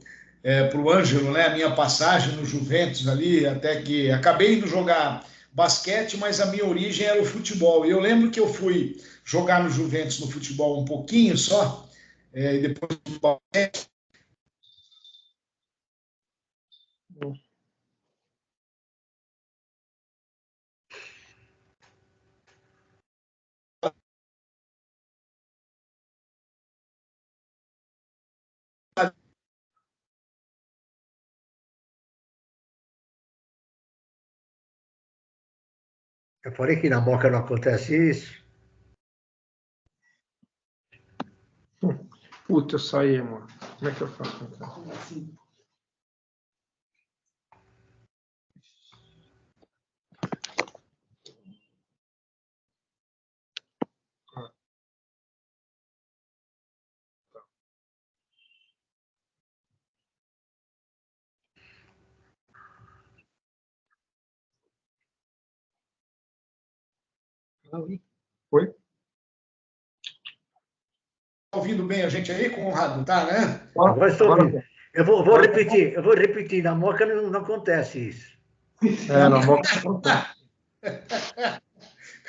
Ângelo, né? A minha passagem no Juventus ali, até que acabei indo jogar basquete, mas a minha origem era o futebol. E eu lembro que eu fui jogar no Juventus no futebol um pouquinho só, e depois do basquete. Eu falei que na Moca não acontece isso. Puta, eu saí, mano. Como é que eu faço? Oi? Tá ouvindo bem a gente aí, Conrado? Tá, né? Agora estou ouvindo. Eu vou repetir, na Moca não acontece isso. Na Moca não acontece.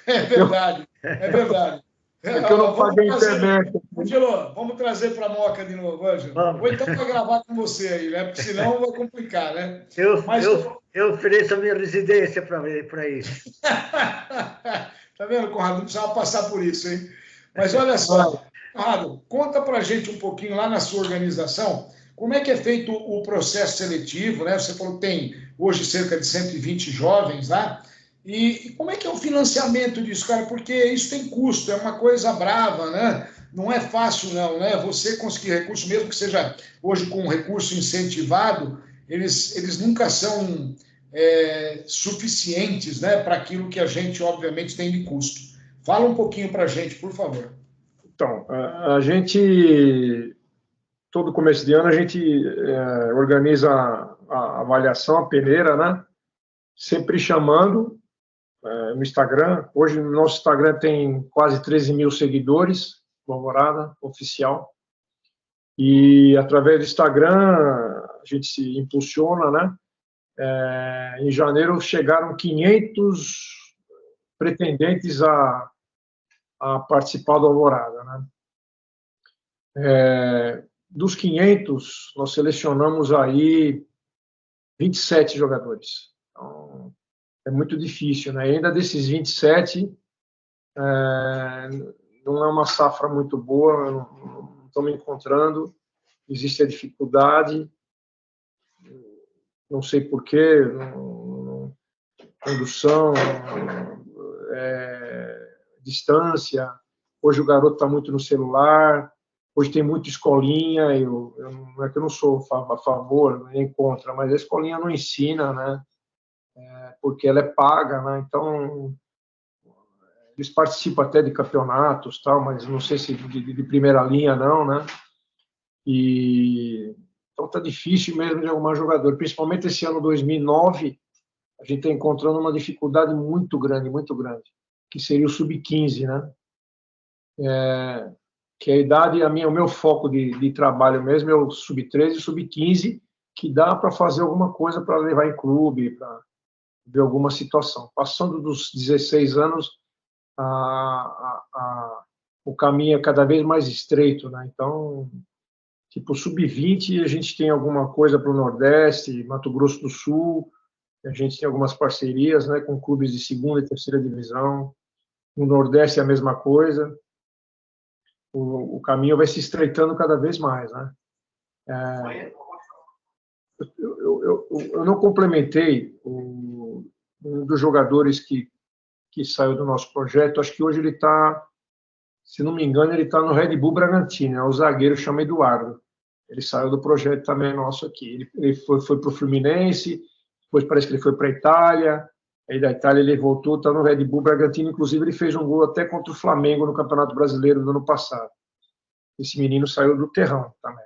É verdade, é verdade. É que eu não paguei a internet. Ângelo, vamos trazer para a Moca de novo, Ângelo. Ou então para gravar com você aí, né? Porque senão vai complicar, né? Eu ofereço a minha residência para isso. Tá vendo, Conrado? Não precisava passar por isso, hein? Mas olha só, Conrado, conta para a gente um pouquinho lá na sua organização, como é que é feito o processo seletivo, né? Você falou que tem hoje cerca de 120 jovens lá. E como é que é o financiamento disso, cara? Porque isso tem custo, é uma coisa brava, né? Não é fácil, não, né? Você conseguir recurso, mesmo que seja hoje com um recurso incentivado, eles nunca são suficientes, né, para aquilo que a gente, obviamente, tem de custo. Fala um pouquinho para a gente, por favor. Então, a gente, todo começo de ano, a gente organiza a avaliação, a peneira, né? Sempre chamando no Instagram. Hoje, no nosso Instagram tem quase 13 mil seguidores, Alvorada Oficial. E, através do Instagram, a gente se impulsiona, né? Em janeiro, chegaram 500 pretendentes a participar do Alvorada, né? Dos 500, nós selecionamos aí 27 jogadores. Então, é muito difícil, né? E ainda desses 27, não é uma safra muito boa, não estamos encontrando, existe a dificuldade, não sei porquê, condução, distância. Hoje o garoto está muito no celular, hoje tem muita escolinha, não é que eu não sou a favor, nem contra, mas a escolinha não ensina, né? Porque ela é paga, né? Então, eles participam até de campeonatos, tal, mas não sei se de primeira linha não, né? Então tá difícil mesmo de arrumar jogador, principalmente esse ano 2009, a gente está encontrando uma dificuldade muito grande, que seria o sub-15, né? Que a idade, o meu foco de trabalho mesmo é o sub-13 e sub-15, que dá para fazer alguma coisa para levar em clube, para ver alguma situação. Passando dos 16 anos, o caminho é cada vez mais estreito, né? Então, tipo, sub-20, a gente tem alguma coisa para o Nordeste, Mato Grosso do Sul, a gente tem algumas parcerias, né, com clubes de segunda e terceira divisão. No Nordeste é a mesma coisa. O caminho vai se estreitando cada vez mais, né? Eu não complementei um dos jogadores que saiu do nosso projeto. Acho que hoje ele está se não me engano, ele está no Red Bull Bragantino, é o zagueiro, chama Eduardo. Ele saiu do projeto também nosso aqui. Ele foi para o Fluminense, depois parece que ele foi para a Itália, aí da Itália ele voltou, está no Red Bull Bragantino, inclusive ele fez um gol até contra o Flamengo no Campeonato Brasileiro do ano passado. Esse menino saiu do terrão também,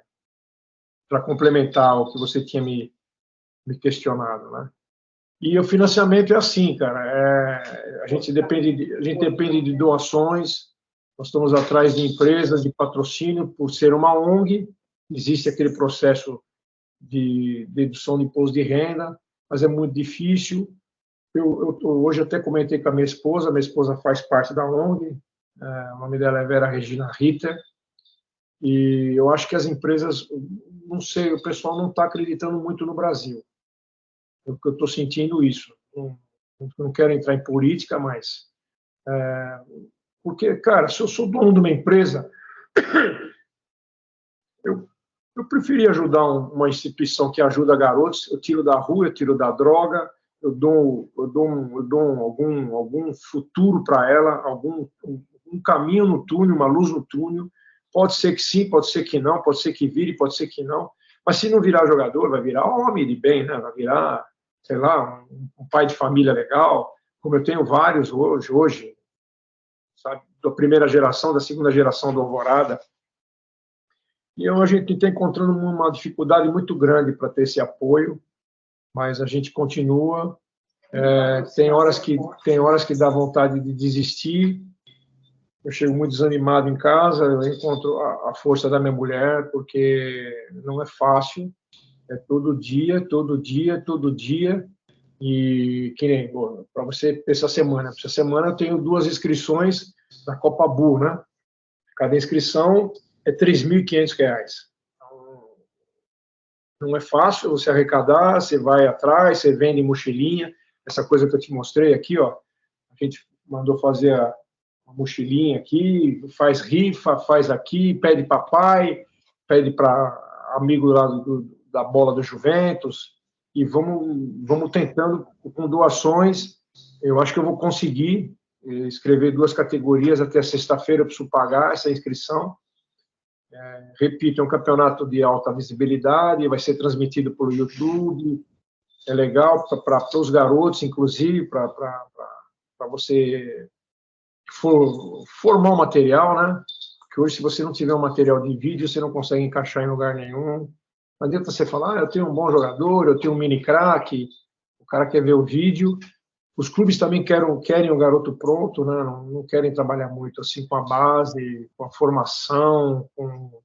para complementar o que você tinha me questionado, né? E o financiamento é assim, cara, a gente depende de doações, nós estamos atrás de empresas, de patrocínio, por ser uma ONG, existe aquele processo de dedução de imposto de renda, mas é muito difícil. Eu hoje até comentei com a minha esposa faz parte da ONG, o nome dela é Vera Regina Ritter, e eu acho que as empresas, não sei, o pessoal não está acreditando muito no Brasil. Eu estou sentindo isso. Não quero entrar em política, mas... porque, cara, se eu sou dono de uma empresa, eu preferia ajudar uma instituição que ajuda garotos, eu tiro da rua, eu tiro da droga, eu dou algum futuro para ela, um caminho no túnel, uma luz no túnel. Pode ser que sim, pode ser que não, pode ser que vire, pode ser que não. Mas se não virar jogador, vai virar homem de bem, né? Vai virar, sei lá, um pai de família legal, como eu tenho vários hoje, sabe, da primeira geração, da segunda geração do Alvorada. E a gente está encontrando uma dificuldade muito grande para ter esse apoio, mas a gente continua. Tem horas que dá vontade de desistir. Eu chego muito desanimado em casa, eu encontro a força da minha mulher, porque não é fácil. É todo dia, todo dia, todo dia. E que nem para você, essa semana eu tenho 2 inscrições da Copa Bull, né? Cada inscrição é R$ 3.500. Então, não é fácil você arrecadar, você vai atrás, você vende mochilinha, essa coisa que eu te mostrei aqui, ó, a gente mandou fazer uma mochilinha aqui, faz rifa, faz aqui, pede papai, pede para amigo lá da bola do Juventus, e vamos tentando com doações. Eu acho que eu vou conseguir escrever 2 categorias até sexta-feira, eu preciso pagar essa inscrição. Repito, é um campeonato de alta visibilidade, vai ser transmitido pelo YouTube, é legal para os garotos, inclusive, para você formar um material, né? Porque hoje, se você não tiver um material de vídeo, você não consegue encaixar em lugar nenhum. Não adianta você falar, eu tenho um bom jogador, eu tenho um mini craque, o cara quer ver o vídeo. Os clubes também querem o garoto pronto, né? Não querem trabalhar muito assim com a base, com a formação, com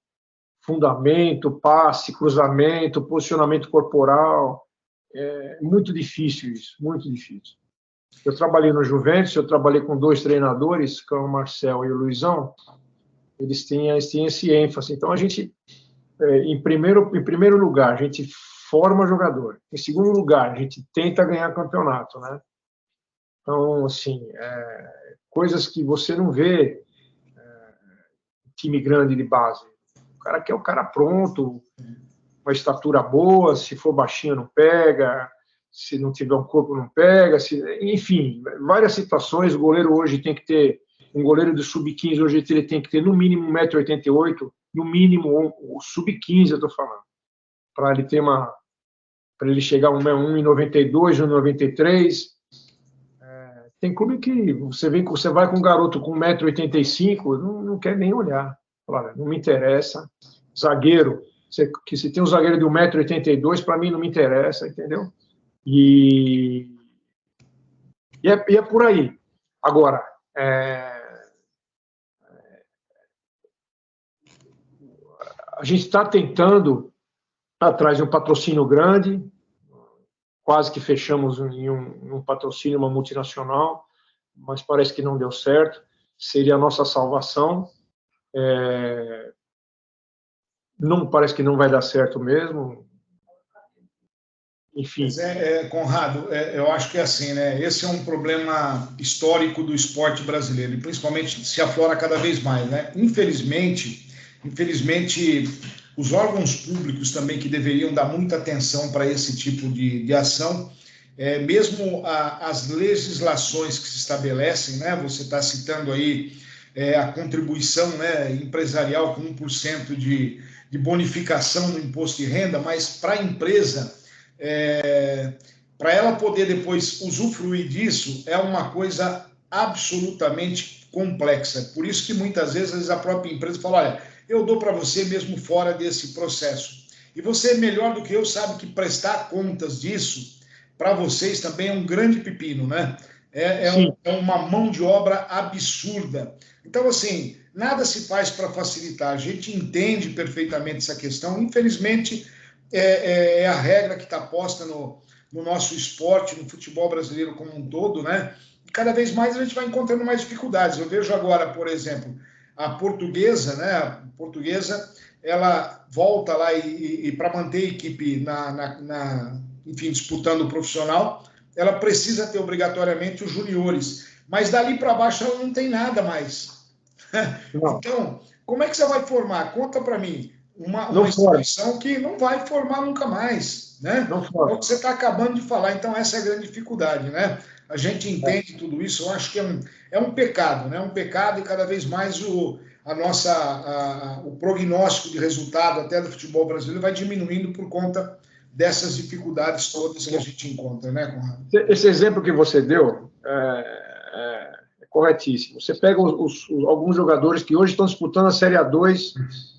fundamento, passe, cruzamento, posicionamento corporal. É muito difícil isso, muito difícil. Eu trabalhei no Juventus, eu trabalhei com 2 treinadores, que é o Marcel e o Luizão, eles têm esse ênfase. Então, a gente, em primeiro lugar, a gente forma jogador. Em segundo lugar, a gente tenta ganhar campeonato, né? Então, assim, coisas que você não vê time grande de base. O cara quer o cara pronto, uma estatura boa, se for baixinho não pega, se não tiver um corpo não pega, enfim, várias situações. O goleiro hoje tem que ter, um goleiro de sub-15 hoje ele tem que ter no mínimo 1,88 m, no mínimo o sub-15 eu estou falando, para ele ter para ele chegar a 1,92 m, 1,93 m. Tem clube que você vai com um garoto com 1,85 m, não quer nem olhar. Fala, não me interessa. Zagueiro, se tem um zagueiro de 1,82 m, para mim não me interessa, entendeu? E é por aí. Agora, a gente está tentando atrás de um patrocínio grande, quase que fechamos em um patrocínio, uma multinacional, mas parece que não deu certo. Seria a nossa salvação. Não parece que não vai dar certo mesmo. Enfim. Mas Conrado, eu acho que é assim, né? Esse é um problema histórico do esporte brasileiro, e principalmente se aflora cada vez mais, né? Infelizmente, os órgãos públicos também, que deveriam dar muita atenção para esse tipo de ação, mesmo as legislações que se estabelecem, né? Você está citando aí a contribuição, né, empresarial com 1% de bonificação no imposto de renda, mas para a empresa, para ela poder depois usufruir disso, é uma coisa absolutamente complexa. Por isso que muitas vezes a própria empresa fala, olha, eu dou para você mesmo fora desse processo. E você, melhor do que eu, sabe que prestar contas disso, para vocês também é um grande pepino, né? É uma mão de obra absurda. Então, assim, nada se faz para facilitar. A gente entende perfeitamente essa questão. Infelizmente, é a regra que está posta no nosso esporte, no futebol brasileiro como um todo, né? E cada vez mais a gente vai encontrando mais dificuldades. Eu vejo agora, por exemplo, a Portuguesa, né? A Portuguesa, ela volta lá e para manter a equipe enfim, disputando o profissional, ela precisa ter obrigatoriamente os juniores. Mas dali para baixo ela não tem nada mais. Então, como é que você vai formar? Conta para mim. Uma instituição que não vai formar nunca mais, né? É o que você está acabando de falar. Então, essa é a grande dificuldade, né? A gente entende tudo isso. Eu acho que é um pecado, né? Um pecado, e cada vez mais o prognóstico de resultado até do futebol brasileiro vai diminuindo por conta dessas dificuldades todas que a gente encontra, né, Conrado? Esse exemplo que você deu é corretíssimo. Você pega alguns jogadores que hoje estão disputando a Série A2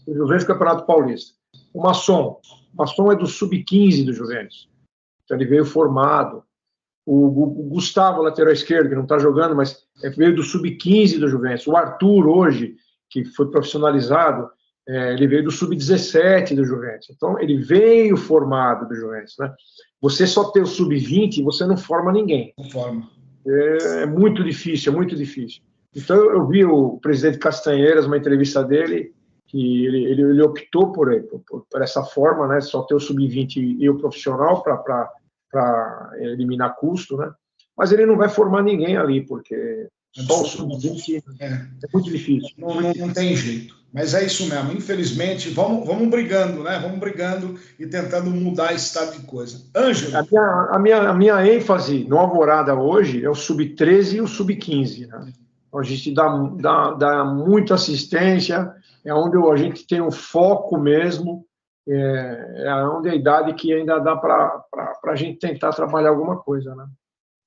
do Juventus Campeonato Paulista. O Masson é do Sub-15 do Juventus. Então, ele veio formado. O Gustavo, lateral esquerdo, que não está jogando, mas veio do Sub-15 do Juventus. O Arthur, hoje, que foi profissionalizado, ele veio do Sub-17 do Juventus. Então, ele veio formado do Juventus, né? Você só ter o Sub-20, você não forma ninguém. Não forma. É muito difícil, é muito difícil. Então, eu vi o presidente Castanheiras, uma entrevista dele, que ele optou por essa forma, né? Só ter o Sub-20 e o profissional para eliminar custo, né? Mas ele não vai formar ninguém ali, porque só o Sub-20 é muito difícil. Não tem jeito. Mas é isso mesmo. Infelizmente, vamos brigando, né? Vamos brigando e tentando mudar esse estado de coisa. Ângelo? A minha ênfase no Alvorada hoje é o Sub-13 e o Sub-15, né? A gente dá muita assistência, é onde a gente tem o foco mesmo, é onde a idade que ainda dá para a gente tentar trabalhar alguma coisa, né?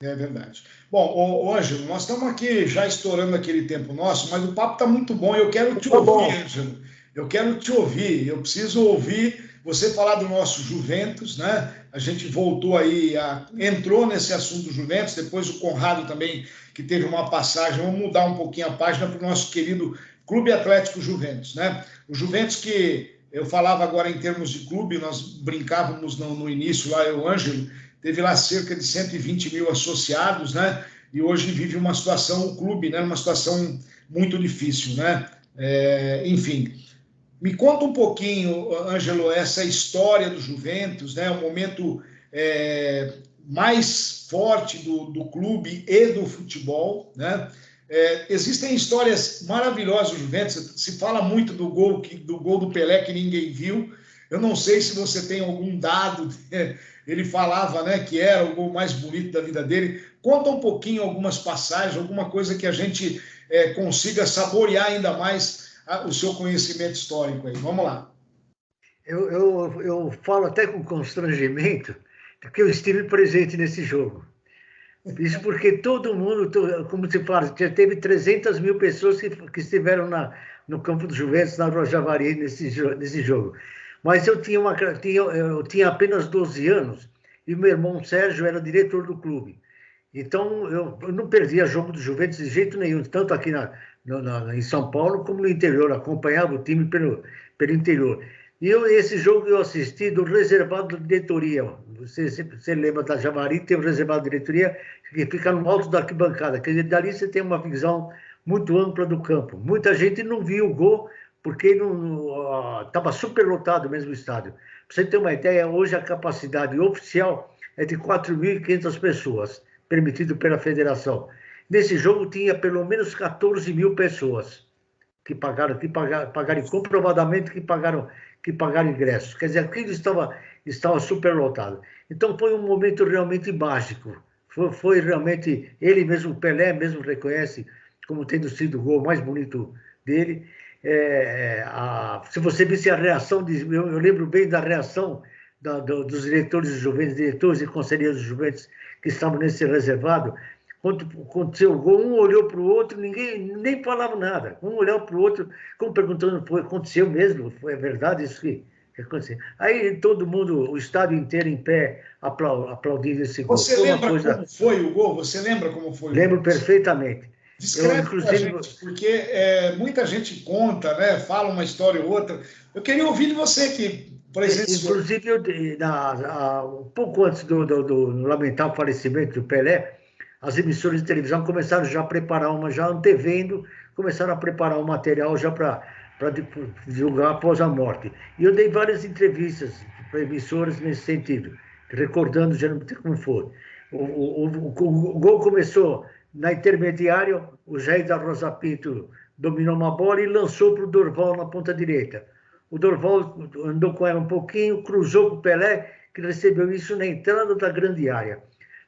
É verdade. Bom, Ângelo, nós estamos aqui já estourando aquele tempo nosso, mas o papo está muito bom e eu quero te ouvir, Ângelo. Eu quero te ouvir, eu preciso ouvir você falar do nosso Juventus, né? A gente voltou aí, entrou nesse assunto do Juventus, depois o Conrado também, que teve uma passagem, vamos mudar um pouquinho a página para o nosso querido Clube Atlético Juventus, né? O Juventus que eu falava agora em termos de clube, nós brincávamos no início lá, o Ângelo, teve lá cerca de 120 mil associados, né? E hoje vive uma situação, o clube, né? Uma situação muito difícil, né? Enfim, me conta um pouquinho, Ângelo, essa história do Juventus, né? O momento mais forte do clube e do futebol, né? Existem histórias maravilhosas do Juventus. Se fala muito do gol do Pelé que ninguém viu. Eu não sei se você tem algum dado. Ele falava, né, que era o gol mais bonito da vida dele. Conta um pouquinho algumas passagens, alguma coisa que a gente consiga saborear ainda mais o seu conhecimento histórico aí. Vamos lá. Eu falo até com constrangimento, porque eu estive presente nesse jogo. Isso porque todo mundo, como se fala, teve 300 mil pessoas que estiveram no campo do Juventus, na Rua Javari, nesse jogo. Mas eu tinha apenas 12 anos e meu irmão Sérgio era diretor do clube. Então, eu não perdia jogo do Juventus de jeito nenhum, tanto aqui em São Paulo como no interior. Acompanhava o time pelo interior. E esse jogo eu assisti do reservado de diretoria. Você lembra da Javari, tem o reservado de diretoria que fica no alto da arquibancada. Quer dizer, dali você tem uma visão muito ampla do campo. Muita gente não viu o gol porque estava superlotado mesmo o estádio. Para você ter uma ideia, hoje a capacidade oficial é de 4.500 pessoas, permitido pela federação. Nesse jogo tinha pelo menos 14 mil pessoas que pagaram comprovadamente que pagaram ingressos. Quer dizer, aquilo estava superlotado. Então foi um momento realmente mágico. Foi realmente, ele mesmo, o Pelé mesmo reconhece como tendo sido o gol mais bonito dele. Se você visse a reação, eu lembro bem da reação dos diretores do Juventus, diretores e conselheiros do Juventus que estavam nesse reservado. Quando aconteceu o gol, um olhou para o outro, ninguém nem falava nada. Um olhou para o outro, como perguntando, aconteceu mesmo? É verdade isso que aconteceu? Aí todo mundo, o estádio inteiro em pé, aplaudindo esse gol. Você lembra como foi o gol? Você lembra como foi o gol? Lembro perfeitamente. Descreve para a gente, porque muita gente conta, né? Fala uma história ou outra. Eu queria ouvir de você que presenciou. Inclusive, um pouco antes do lamentável falecimento do Pelé, as emissoras de televisão começaram já a preparar já antevendo, começaram a preparar um material já para divulgar após a morte. E eu dei várias entrevistas para emissoras nesse sentido, recordando já como foi. O gol começou na intermediária, o Jair da Rosa Pinto dominou uma bola e lançou para o Dorval na ponta direita. O Dorval andou com ela um pouquinho, cruzou para o Pelé, que recebeu isso na entrada da grande área.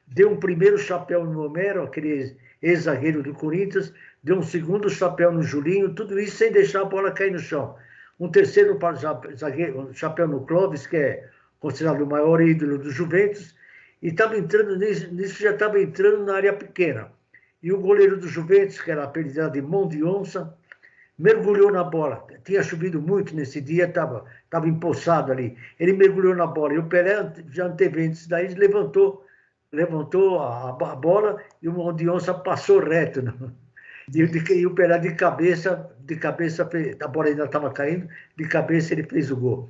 Deu um primeiro chapéu no Homero, aquele ex-zagueiro do Corinthians, deu um segundo chapéu no Julinho, tudo isso sem deixar a bola cair no chão. Um terceiro chapéu no Clóvis, que é considerado o maior ídolo do Juventus, e estava entrando nisso, já estava entrando na área pequena. E o goleiro do Juventus, que era apelidado de Mão de Onça, mergulhou na bola. Tinha chovido muito nesse dia, estava empoçado ali. Ele mergulhou na bola, e o Pelé, já antevendo isso daí, levantou a bola e o Mão de Onça passou reto. E o Pelé de cabeça, a bola ainda estava caindo, de cabeça ele fez o gol.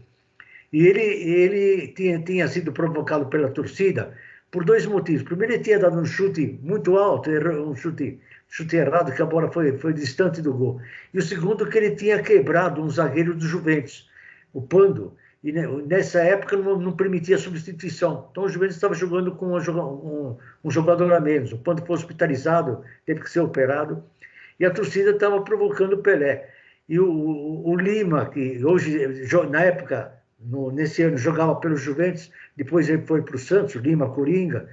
E ele tinha sido provocado pela torcida por dois motivos. Primeiro, ele tinha dado um chute muito alto, um chute errado, que a bola foi distante do gol. E o segundo, que ele tinha quebrado um zagueiro do Juventus, o Pando, e nessa época não permitia substituição. Então o Juventus estava jogando com um jogador a menos. O Pando foi hospitalizado, teve que ser operado, e a torcida estava provocando o Pelé. E o Lima, que hoje, na época, nesse ano, jogava pelo Juventus, depois ele foi para o Santos, o Lima Coringa,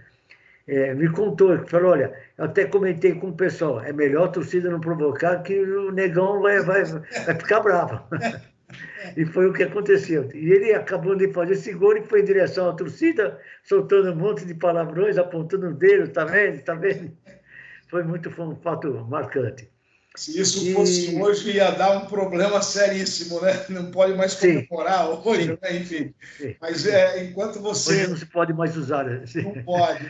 me contou, falou, olha, eu até comentei com o pessoal, é melhor a torcida não provocar, que o negão vai ficar bravo. E foi o que aconteceu. E ele acabou de fazer esse gol e foi em direção à torcida, soltando um monte de palavrões, apontando o dedo, tá vendo? Foi um fato marcante. Se isso fosse hoje, ia dar um problema seríssimo, né? Não pode mais comemorar hoje, né? Enfim. Sim. Mas enquanto você... Hoje não se pode mais usar. Não pode.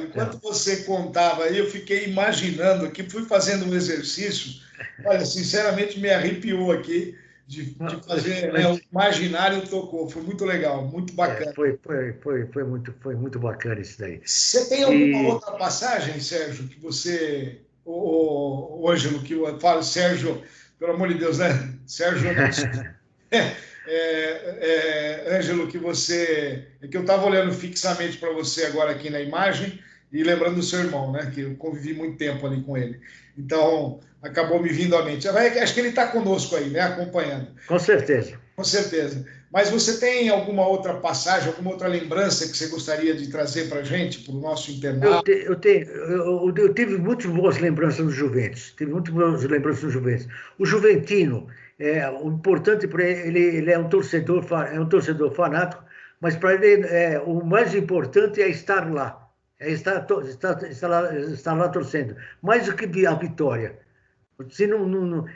Enquanto você contava aí, eu fiquei imaginando aqui, fui fazendo um exercício, olha, sinceramente me arrepiou aqui, de fazer, o imaginário tocou, foi muito legal, muito bacana. Foi muito bacana isso daí. Você tem alguma outra passagem, Sérgio, que você... O Ângelo, que eu falo, Sérgio, pelo amor de Deus, né? Sérgio, Ângelo, que eu estava olhando fixamente para você agora aqui na imagem e lembrando do seu irmão, né? Que eu convivi muito tempo ali com ele. Então, acabou me vindo à mente. Acho que ele está conosco aí, né? Acompanhando. Com certeza. Com certeza. Mas você tem alguma outra passagem, alguma outra lembrança que você gostaria de trazer para a gente, para o nosso internato? Eu tive muitas boas lembranças do Juventus. O Juventino, o importante para ele é um torcedor fanático, mas para ele o mais importante é estar lá. Estar lá torcendo. Mais do que a vitória.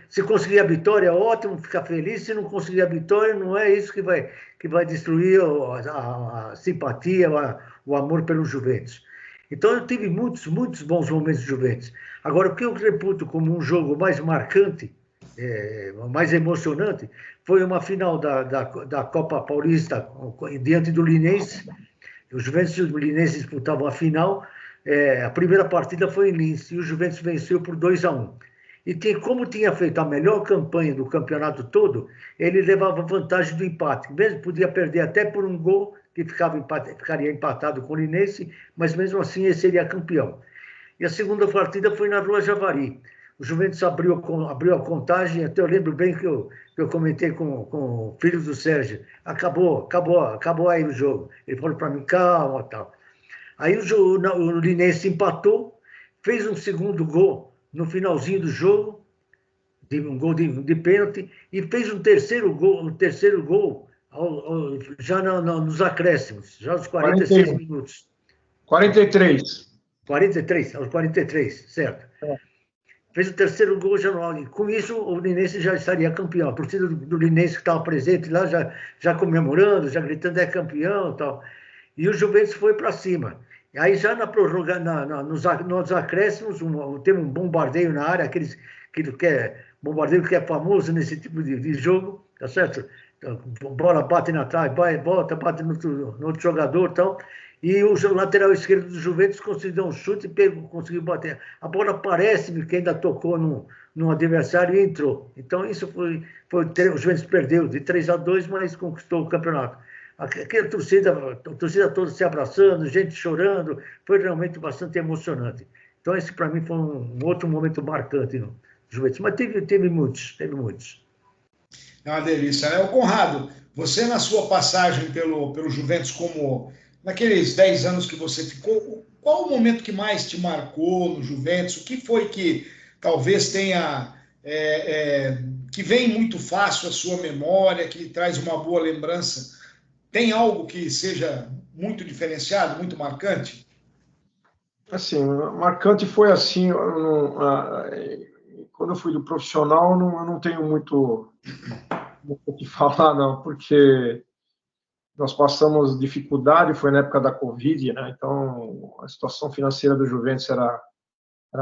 Se conseguir a vitória, ótimo, ficar feliz. Se não conseguir a vitória, não é isso que vai destruir a simpatia, o amor pelo Juventus. Então, eu tive muitos bons momentos de Juventus. Agora, o que eu reputo como um jogo mais marcante, mais emocionante, foi uma final da Copa Paulista diante do Linense. O Juventus e o Linense disputavam a final. A primeira partida foi em Linz e o Juventus venceu por 2-1. E como tinha feito a melhor campanha do campeonato todo, ele levava vantagem do empate. Mesmo podia perder até por um gol, que ficaria empatado com o Linense, mas mesmo assim ele seria campeão. E a segunda partida foi na Rua Javari. O Juventus abriu a contagem, até eu lembro bem que eu comentei com o filho do Sérgio. Acabou aí o jogo. Ele falou para mim, calma, tal. Aí o Linense empatou, fez um segundo gol no finalzinho do jogo, um gol de pênalti, e fez um terceiro gol já nos acréscimos, já aos 46 minutos. 43. 43, aos 43, certo. Fez o terceiro gol já no... Com isso, o Linense já estaria campeão. A torcida do Linense que estava presente lá, já comemorando, já gritando, é campeão e tal. E o Juventus foi para cima. E aí já na prorroga, nos acréscimos, teve um bombardeio na área, bombardeio que é famoso nesse tipo de jogo, tá certo? Bola bate na trave, volta, bate no outro jogador e tal. E o lateral esquerdo do Juventus conseguiu dar um chute e conseguiu bater. A bola parece-me que ainda tocou no adversário e entrou. Então, isso foi o Juventus perdeu de 3-2, mas conquistou o campeonato. A torcida toda se abraçando, gente chorando, foi realmente bastante emocionante. Então, esse para mim foi um outro momento marcante no Juventus. Mas teve muitos. É uma delícia, né? O Conrado, você na sua passagem pelo Juventus, como naqueles 10 anos que você ficou, qual o momento que mais te marcou no Juventus? O que foi que talvez tenha, que vem muito fácil à sua memória, que traz uma boa lembrança? Tem algo que seja muito diferenciado, muito marcante? Assim, marcante foi assim, quando eu fui do profissional, eu não tenho muito o que falar, não, porque nós passamos dificuldade, foi na época da Covid, né? Então a situação financeira do Juventus era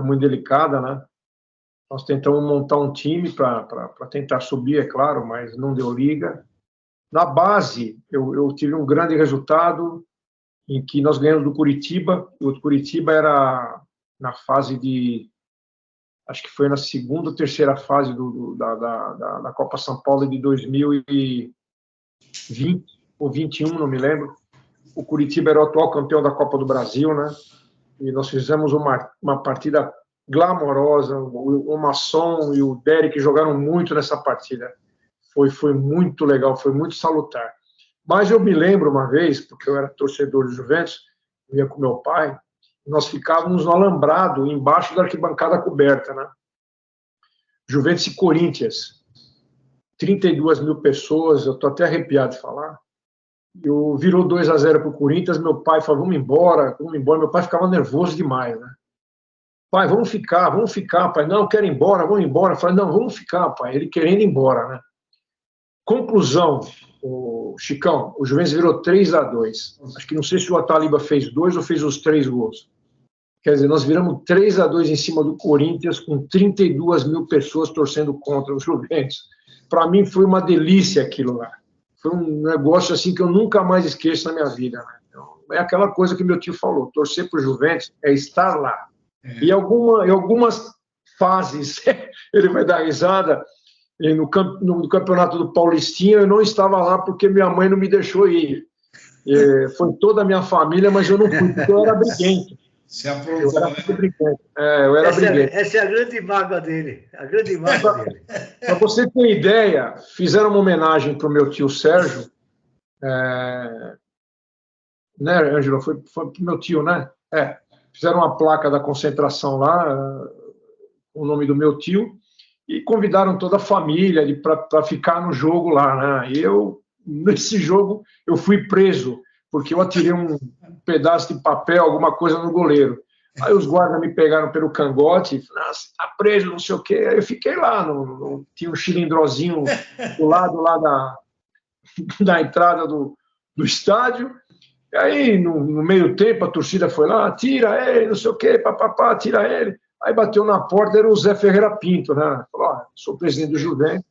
muito delicada, né? Nós tentamos montar um time para tentar subir, é claro, mas não deu liga. Na base, eu tive um grande resultado em que nós ganhamos do Curitiba. O Curitiba era na fase de... Acho que foi na segunda ou terceira fase da Copa São Paulo de 2020 ou 21, não me lembro. O Curitiba era o atual campeão da Copa do Brasil, né? E nós fizemos uma partida glamourosa. O Masson e o Derek jogaram muito nessa partida. Foi muito legal, foi muito salutar. Mas eu me lembro uma vez, porque eu era torcedor do Juventus, eu ia com meu pai, nós ficávamos no alambrado, embaixo da arquibancada coberta, né? Juventus e Corinthians, 32 mil pessoas, eu estou até arrepiado de falar. Virou 2-0 para o Corinthians, meu pai falou, vamos embora. Meu pai ficava nervoso demais, né? Pai, vamos ficar, pai. Não, eu quero ir embora, vamos embora. Eu falei, não, vamos ficar, pai. Ele querendo ir embora, né? Conclusão, o Chicão, o Juventus virou 3-2. Acho que não sei se o Ataliba fez 2 ou fez os 3 gols. Quer dizer, nós viramos 3-2 em cima do Corinthians, com 32 mil pessoas torcendo contra o Juventus. Para mim foi uma delícia aquilo lá. Foi um negócio assim que eu nunca mais esqueço na minha vida. Né? Então, é aquela coisa que meu tio falou, torcer para o Juventus é estar lá. E em algumas fases, ele vai dar risada, no campeonato do Paulistinha, eu não estava lá porque minha mãe não me deixou ir. Foi toda a minha família, mas eu não fui, porque eu era briguento. Se aprontou, né? Eu era briguento. Essa é a grande mágoa dele. Para você ter ideia, fizeram uma homenagem para o meu tio Sérgio, né, Ângelo? Foi para o meu tio, né? Fizeram uma placa da concentração lá, o nome do meu tio, e convidaram toda a família para ficar no jogo lá, né? E nesse jogo, eu fui preso, porque eu atirei um pedaço de papel, alguma coisa no goleiro. Aí os guardas me pegaram pelo cangote, e falaram, você tá preso, não sei o quê. Aí eu fiquei lá, tinha um cilindrozinho do lado lá da entrada do estádio. E aí, no meio tempo, a torcida foi lá, tira ele, não sei o quê, papapá, tira ele. Aí bateu na porta, era o Zé Ferreira Pinto, né? Falou, sou presidente do Juventus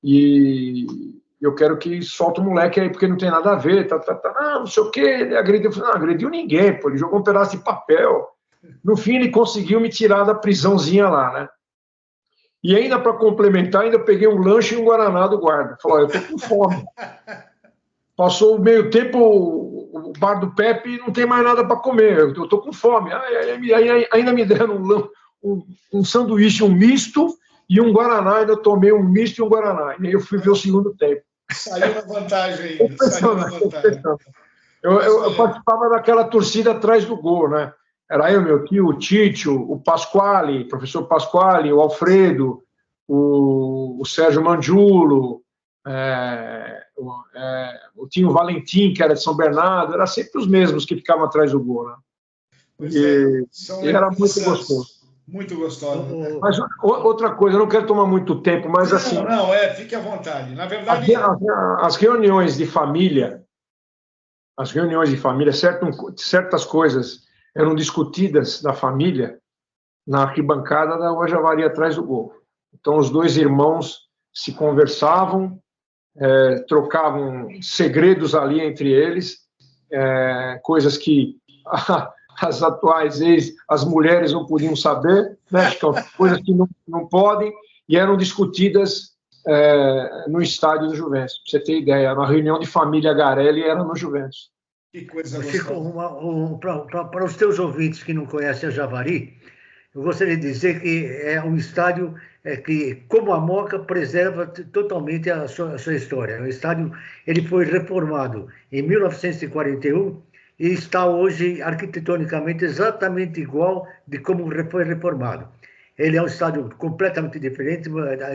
e eu quero que solte o moleque aí, porque não tem nada a ver, não sei o quê, ele agrediu. Eu falei, não agrediu ninguém, pô, ele jogou um pedaço de papel. No fim, ele conseguiu me tirar da prisãozinha lá, né? E ainda, para complementar, ainda peguei um lanche e um guaraná do guarda. Falou, eu tô com fome. Passou o meio tempo, o bar do Pepe não tem mais nada para comer, eu tô com fome. Aí ainda me deram um sanduíche, um misto e um guaraná, ainda tomei um misto e um guaraná. E aí eu fui ver o segundo tempo. Saiu na vantagem ainda. Eu participava daquela torcida atrás do gol, né? Era eu, meu tio, o Títio, o Pasquale, o professor Pasquale, o Alfredo, o Sérgio Mangiulo, o Tinho Valentim, que era de São Bernardo, era sempre os mesmos que ficavam atrás do gol, né? São e era muito gostoso. Muito gostoso. Mas outra coisa, eu não quero tomar muito tempo, mas não, assim... Não, fique à vontade. Na verdade... As reuniões de família, certas coisas eram discutidas na família, na arquibancada da Rua Javari, atrás do gol. Então, os dois irmãos se conversavam, trocavam segredos ali entre eles, coisas que as atuais as mulheres não podiam saber, né? Coisas que não podem, e eram discutidas no estádio do Juventus. Para você ter ideia, na reunião de família Garelli era no Juventus. Que coisa Chico, gostosa. para os teus ouvintes que não conhecem a Javari, eu gostaria de dizer que é um estádio que, como a Moca, preserva totalmente a sua história. O estádio ele foi reformado em 1941 e está hoje arquitetonicamente exatamente igual de como foi reformado. Ele é um estádio completamente diferente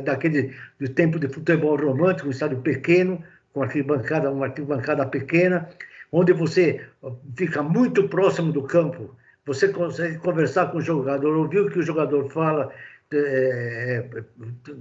daquele do tempo de futebol romântico, um estádio pequeno, com uma arquibancada pequena, onde você fica muito próximo do campo. Você consegue conversar com o jogador, ouvir o que o jogador fala,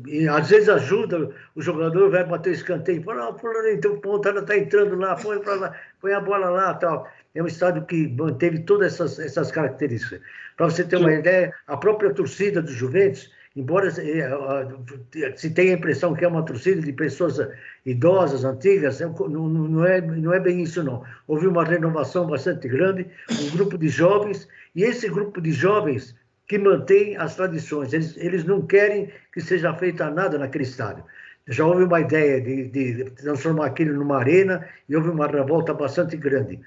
e às vezes ajuda o jogador, vai bater escanteio, fala, então ponta, ela está entrando lá, põe para lá, põe a bola lá, tal. É um estádio que manteve todas essas características. Para você ter uma ideia, a própria torcida do Juventus, embora se tenha a impressão que é uma torcida de pessoas idosas, antigas, não é bem isso, não. Houve uma renovação bastante grande, um grupo de jovens, e esse grupo de jovens que mantém as tradições, eles não querem que seja feita nada naquele estádio. Já houve uma ideia de transformar aquilo numa arena, e houve uma revolta bastante grande.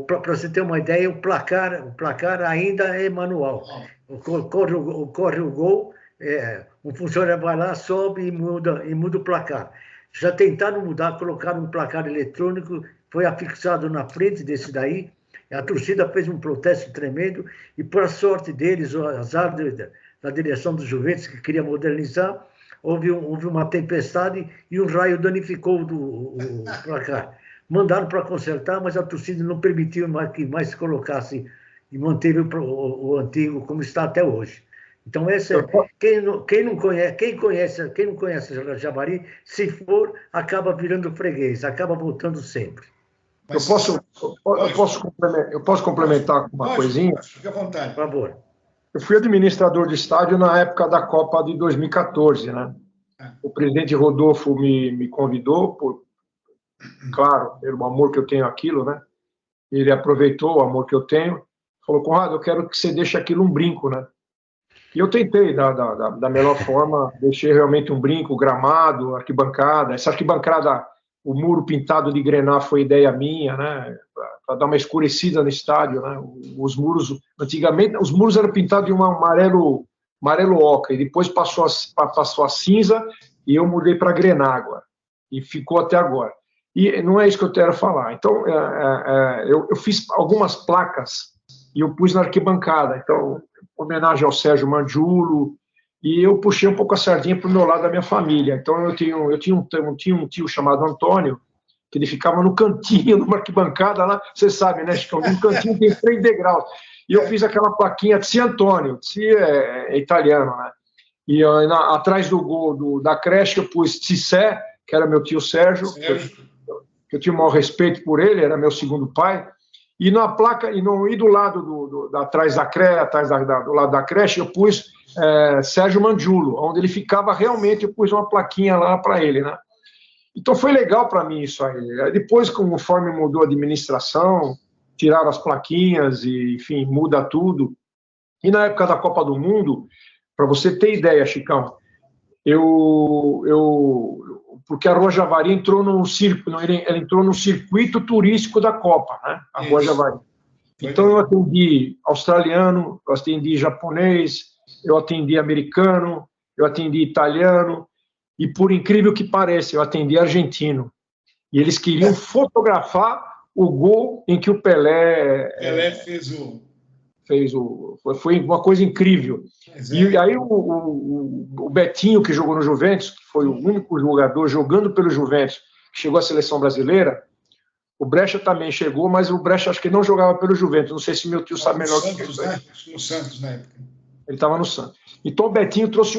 Para você ter uma ideia, o placar ainda é manual. Corre o gol, um funcionário vai lá, sobe e muda o placar. Já tentaram mudar, colocaram um placar eletrônico, foi afixado na frente desse daí, a torcida fez um protesto tremendo, e por sorte deles, o azar da direção dos Juventus, que queria modernizar, houve uma tempestade e um raio danificou o placar. Mandaram para consertar, mas a torcida não permitiu que mais se colocasse e manteve o antigo como está até hoje. Então, quem não conhece a Javari, se for, acaba virando freguês, acaba voltando sempre. Eu posso complementar com uma coisinha? Fique à vontade. Por favor. Eu fui administrador de estádio na época da Copa de 2014, né? O presidente Rodolfo me convidou, claro, pelo amor que eu tenho àquilo, né? Ele aproveitou o amor que eu tenho, falou, Conrado, eu quero que você deixe aquilo um brinco, né? E eu tentei, da melhor forma, deixei realmente um brinco, gramado, arquibancada. Essa arquibancada, o muro pintado de grená foi ideia minha, né? Para dar uma escurecida no estádio, né? Os muros, antigamente, os muros eram pintados de um amarelo oca, e depois passou a cinza, e eu mudei para grená agora. E ficou até agora. E não é isso que eu quero falar. Então, eu fiz algumas placas e eu pus na arquibancada. Então, homenagem ao Sérgio Mangiulo, e eu puxei um pouco a sardinha para o meu lado da minha família. Então, eu tinha um tio chamado Antônio, que ele ficava no cantinho, numa arquibancada lá, você sabe, né, Chico? No cantinho tem 3 degraus. E eu fiz aquela plaquinha de Antônio, é italiano, né? E atrás do gol da creche eu pus Cissé, que era meu tio Sérgio, que eu tinha o maior respeito por ele, era meu segundo pai. E na placa, e do lado atrás da creche, do lado da creche, eu pus Sérgio Mangiulo, onde ele ficava realmente, eu pus uma plaquinha lá para ele, né? Então foi legal para mim isso aí. Depois, conforme mudou a administração, tiraram as plaquinhas e, enfim, muda tudo. E na época da Copa do Mundo, para você ter ideia, Chicão, porque a Rua Javari entrou num circuito turístico da Copa, né? A Rua Javari. Então eu atendi australiano, eu atendi japonês, eu atendi americano, eu atendi italiano, e por incrível que pareça, eu atendi argentino. E eles queriam fotografar o gol em que o Pelé fez o... Foi uma coisa incrível. E aí o Betinho, que jogou no Juventus, que foi o único jogador jogando pelo Juventus, que chegou à seleção brasileira, o Brecha também chegou, mas o Brecha acho que não jogava pelo Juventus. Não sei se meu tio sabe melhor que isso. No Santos, na época. Ele estava no Santos. Então o Betinho trouxe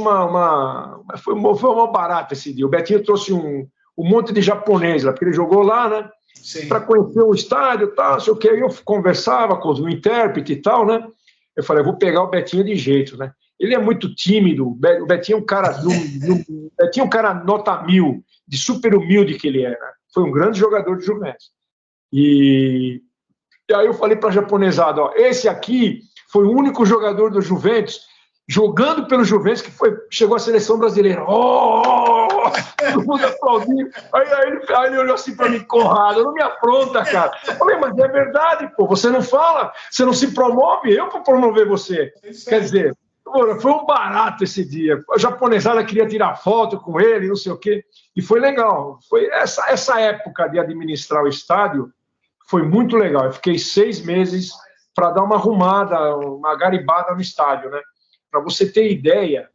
foi uma barata esse dia. O Betinho trouxe um monte de japonês lá, porque ele jogou lá, né? Para conhecer o estádio e tal, não sei o que. Eu conversava com o intérprete e tal, né? Eu falei, eu vou pegar o Betinho de jeito, né? Ele é muito tímido. O Betinho é um cara, Betinho é um cara nota 1000, de super humilde que ele era. Foi um grande jogador de Juventus. E aí eu falei para a japonesada, ó, esse aqui foi o único jogador do Juventus, jogando pelo Juventus, que chegou à seleção brasileira. Todo mundo aplaudiu. Aí ele olhou assim para mim, Conrado, não me apronta, cara. Eu falei, mas é verdade, pô, você não fala, você não se promove, eu vou promover você. Quer dizer, foi um barato esse dia. A japonesada queria tirar foto com ele, não sei o quê, e foi legal. Foi essa época de administrar o estádio foi muito legal. Eu fiquei 6 meses para dar uma arrumada, uma garibada no estádio, né? Para você ter ideia,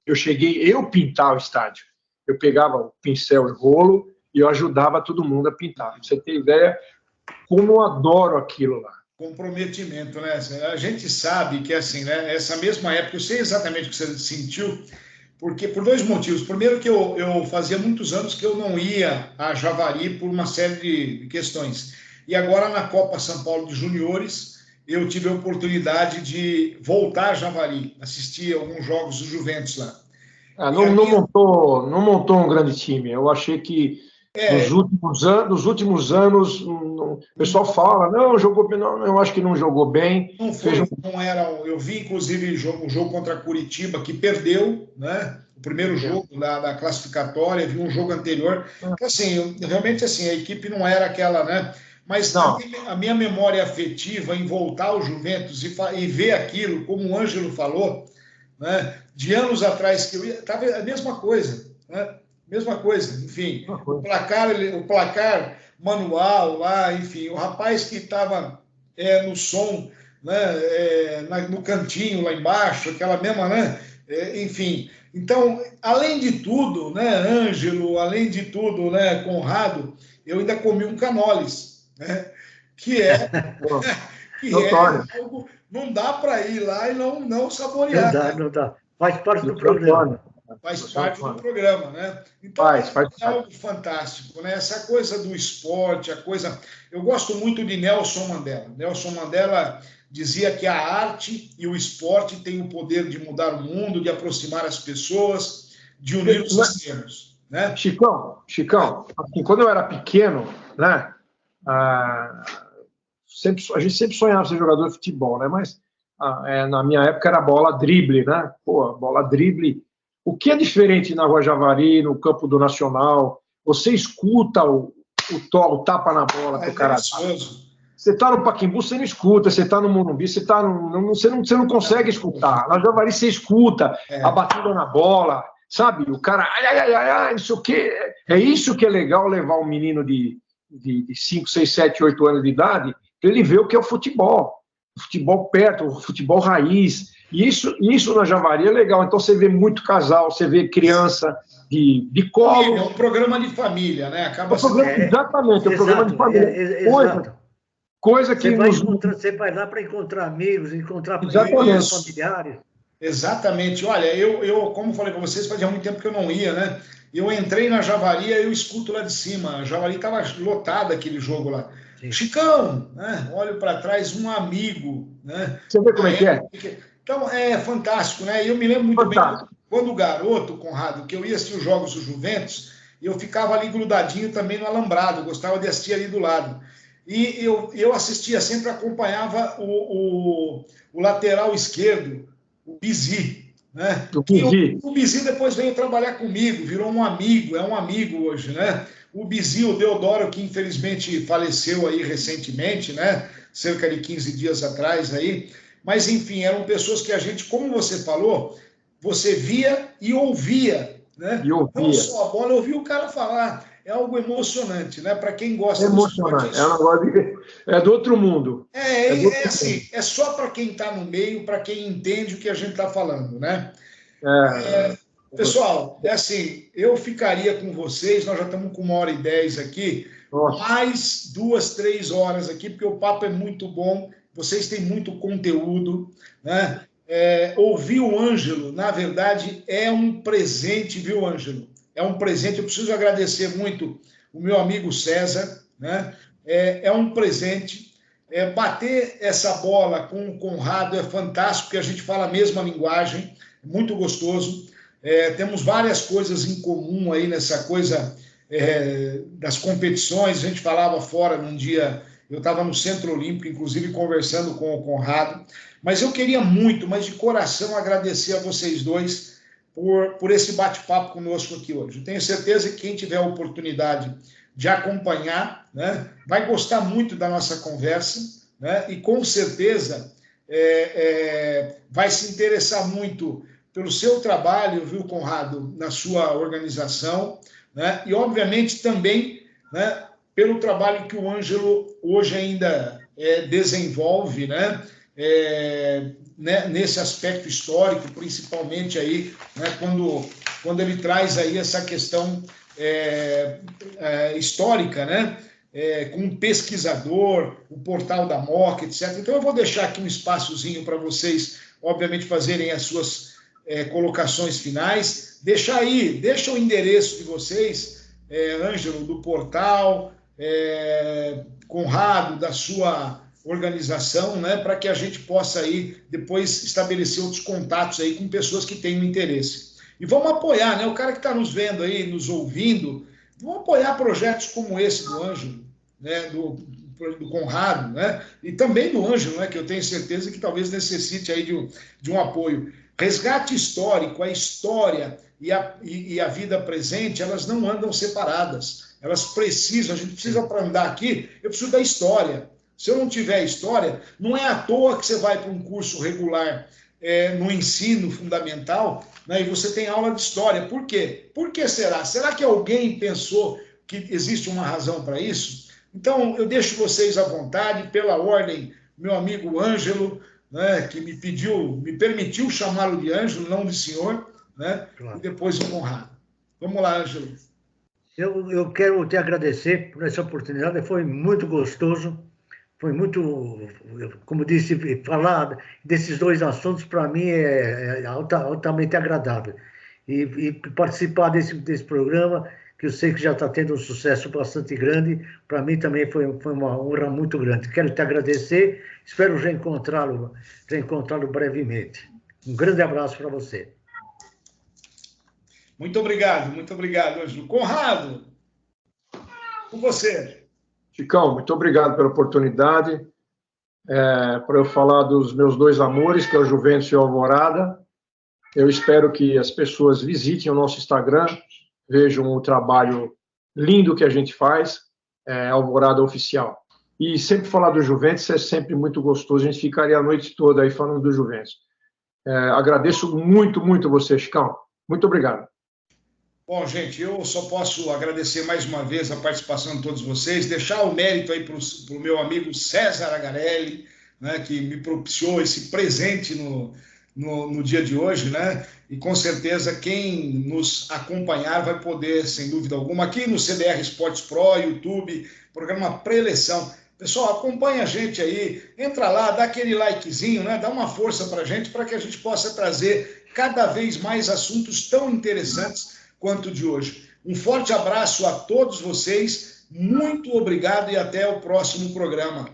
eu pintar o estádio. Eu pegava o pincel e rolo e eu ajudava todo mundo a pintar. Pra você ter ideia como eu adoro aquilo lá. Comprometimento, né? A gente sabe que, assim, né? Essa mesma época, eu sei exatamente o que você sentiu, porque por 2 motivos. Primeiro que eu fazia muitos anos que eu não ia a Javari por uma série de questões. E agora, na Copa São Paulo de Juniores, eu tive a oportunidade de voltar a Javari, assistir alguns jogos do Juventus lá. Não montou um grande time. Eu achei que nos últimos anos o pessoal fala, não, jogou bem, não, eu acho que não jogou bem. Não era. Eu vi, inclusive, o jogo contra Curitiba, que perdeu, né? O primeiro jogo da classificatória, vi um jogo anterior. Assim, realmente, assim, a equipe não era aquela, né? Mas a minha memória afetiva em voltar ao Juventus e ver aquilo, como o Ângelo falou, né? De anos atrás, que eu ia, tava a mesma coisa, né? Mesma coisa, enfim, o placar manual lá, enfim, o rapaz que estava no som, né? No cantinho lá embaixo, aquela mesma, né? Enfim, então, além de tudo, né, Ângelo, além de tudo, né, Conrado, eu ainda comi um canoles, né? Que é algo, não dá para ir lá e não saborear. Não dá. Faz parte do programa. Faz parte do programa, né? Então, é algo fantástico, né? Essa coisa do esporte, a coisa... Eu gosto muito de Nelson Mandela. Nelson Mandela dizia que a arte e o esporte têm o poder de mudar o mundo, de aproximar as pessoas, de unir os sistemas, né? Chicão, assim, quando eu era pequeno, né? A gente sempre sonhava ser jogador de futebol, né? Mas na minha época era bola drible, né? Pô, bola drible. O que é diferente na Rua Javari, no campo do Nacional? Você escuta o tapa na bola que o cara dá. Você está no Pacaembu, você não escuta. Você está no Morumbi, você não consegue escutar. Na Javari você escuta a batida na bola, sabe? O cara, não sei o quê. É isso que é legal, levar um menino de 5, 6, 7, 8 anos de idade para ele ver o que é o futebol. O futebol perto, o futebol raiz. E isso na Javari é legal. Então você vê muito casal, você vê criança de colo. É um programa de família, né? Exatamente, é um programa de família. Coisa que você vai lá para encontrar amigos, encontrar familiares. Exatamente. Olha, eu como falei para vocês, fazia muito tempo que eu não ia, né? Eu entrei na Javari, eu escuto lá de cima. A Javari estava lotada aquele jogo lá. Sim. Chicão, né? Olho para trás, um amigo, né? Você vê como é que é? Então, é fantástico, né? Eu me lembro muito bem, quando garoto, Conrado, que eu ia assistir os jogos do Juventus, e eu ficava ali grudadinho também no alambrado, gostava de assistir ali do lado. E eu assistia sempre, acompanhava o lateral esquerdo, o Bizi, né? O Bizi depois veio trabalhar comigo, virou um amigo, é um amigo hoje, né? O Bizi, o Deodoro, que infelizmente faleceu aí recentemente, né? Cerca de 15 dias atrás aí. Mas, enfim, eram pessoas que a gente, como você falou, você via e ouvia, né? Não só a bola, eu ouvia o cara falar. é algo emocionante, né? Para quem gosta do Emocionante, esporte. é um negócio é do outro mundo. É assim, é só para quem está no meio, para quem entende o que a gente está falando, né? Pessoal, é assim, eu ficaria com vocês, nós já estamos com 1h10 aqui, mais 2, 3 horas aqui, porque o papo é muito bom, vocês têm muito conteúdo, né? Ouvir o Ângelo, na verdade, é um presente, viu, Ângelo? É um presente, eu preciso agradecer muito o meu amigo César, né? É um presente. Bater essa bola com o Conrado é fantástico, porque a gente fala a mesma linguagem, muito gostoso. Temos várias coisas em comum aí nessa coisa das competições. A gente falava fora num dia, eu estava no Centro Olímpico, inclusive conversando com o Conrado, mas eu queria muito, mas de coração, agradecer a vocês dois por esse bate-papo conosco aqui hoje. Eu tenho certeza que quem tiver a oportunidade de acompanhar, né, vai gostar muito da nossa conversa, né, e com certeza vai se interessar muito pelo seu trabalho, viu, Conrado, na sua organização, né, e obviamente também, né, pelo trabalho que o Ângelo hoje ainda desenvolve, né, nesse aspecto histórico, principalmente aí, né, quando ele traz aí essa questão histórica, né? Com um pesquisador, o portal da MOC, etc. Então, eu vou deixar aqui um espaçozinho para vocês, obviamente, fazerem as suas colocações finais. Deixa o endereço de vocês, Ângelo, do portal, Conrado, da sua organização, né? Para que a gente possa aí depois estabelecer outros contatos aí com pessoas que tenham interesse. E vamos apoiar, né? O cara que está nos vendo aí, nos ouvindo, vamos apoiar projetos como esse do Ângelo, né? Do Conrado, né? E também do Ângelo, né? Que eu tenho certeza que talvez necessite aí de um apoio. Resgate histórico, a história e a vida presente, elas não andam separadas. Elas precisam, a gente precisa, para andar aqui, eu preciso da história. Se eu não tiver história, não é à toa que você vai para um curso regular no ensino fundamental, né, e você tem aula de história. Por quê? Por que será? Será que alguém pensou que existe uma razão para isso? Então, eu deixo vocês à vontade, pela ordem, meu amigo Ângelo, né, que me permitiu chamá-lo de Ângelo, não de senhor, né, claro. E depois o Conrado. Vamos lá, Ângelo. Eu quero te agradecer por essa oportunidade, foi muito gostoso. Foi muito, como disse, falar desses dois assuntos para mim é altamente agradável. E participar desse programa, que eu sei que já está tendo um sucesso bastante grande, para mim também foi uma honra muito grande. Quero te agradecer, espero reencontrá-lo brevemente. Um grande abraço para você. Muito obrigado, Ângelo. Conrado, com você. Chicão, muito obrigado pela oportunidade, para eu falar dos meus dois amores, que é o Juventus e o Alvorada. Eu espero que as pessoas visitem o nosso Instagram, vejam o trabalho lindo que a gente faz, Alvorada Oficial. E sempre falar do Juventus é sempre muito gostoso, a gente ficaria a noite toda aí falando do Juventus. Agradeço muito, muito você, Chicão. Muito obrigado. Bom, gente, eu só posso agradecer mais uma vez a participação de todos vocês, deixar o mérito aí para o meu amigo César Agarelli, né, que me propiciou esse presente no dia de hoje, né? E com certeza quem nos acompanhar vai poder, sem dúvida alguma, aqui no CDR Esportes Pro, YouTube, programa Preleção. Pessoal, acompanha a gente aí, entra lá, dá aquele likezinho, né? Dá uma força para que a gente possa trazer cada vez mais assuntos tão interessantes quanto de hoje. Um forte abraço a todos vocês, muito obrigado e até o próximo programa.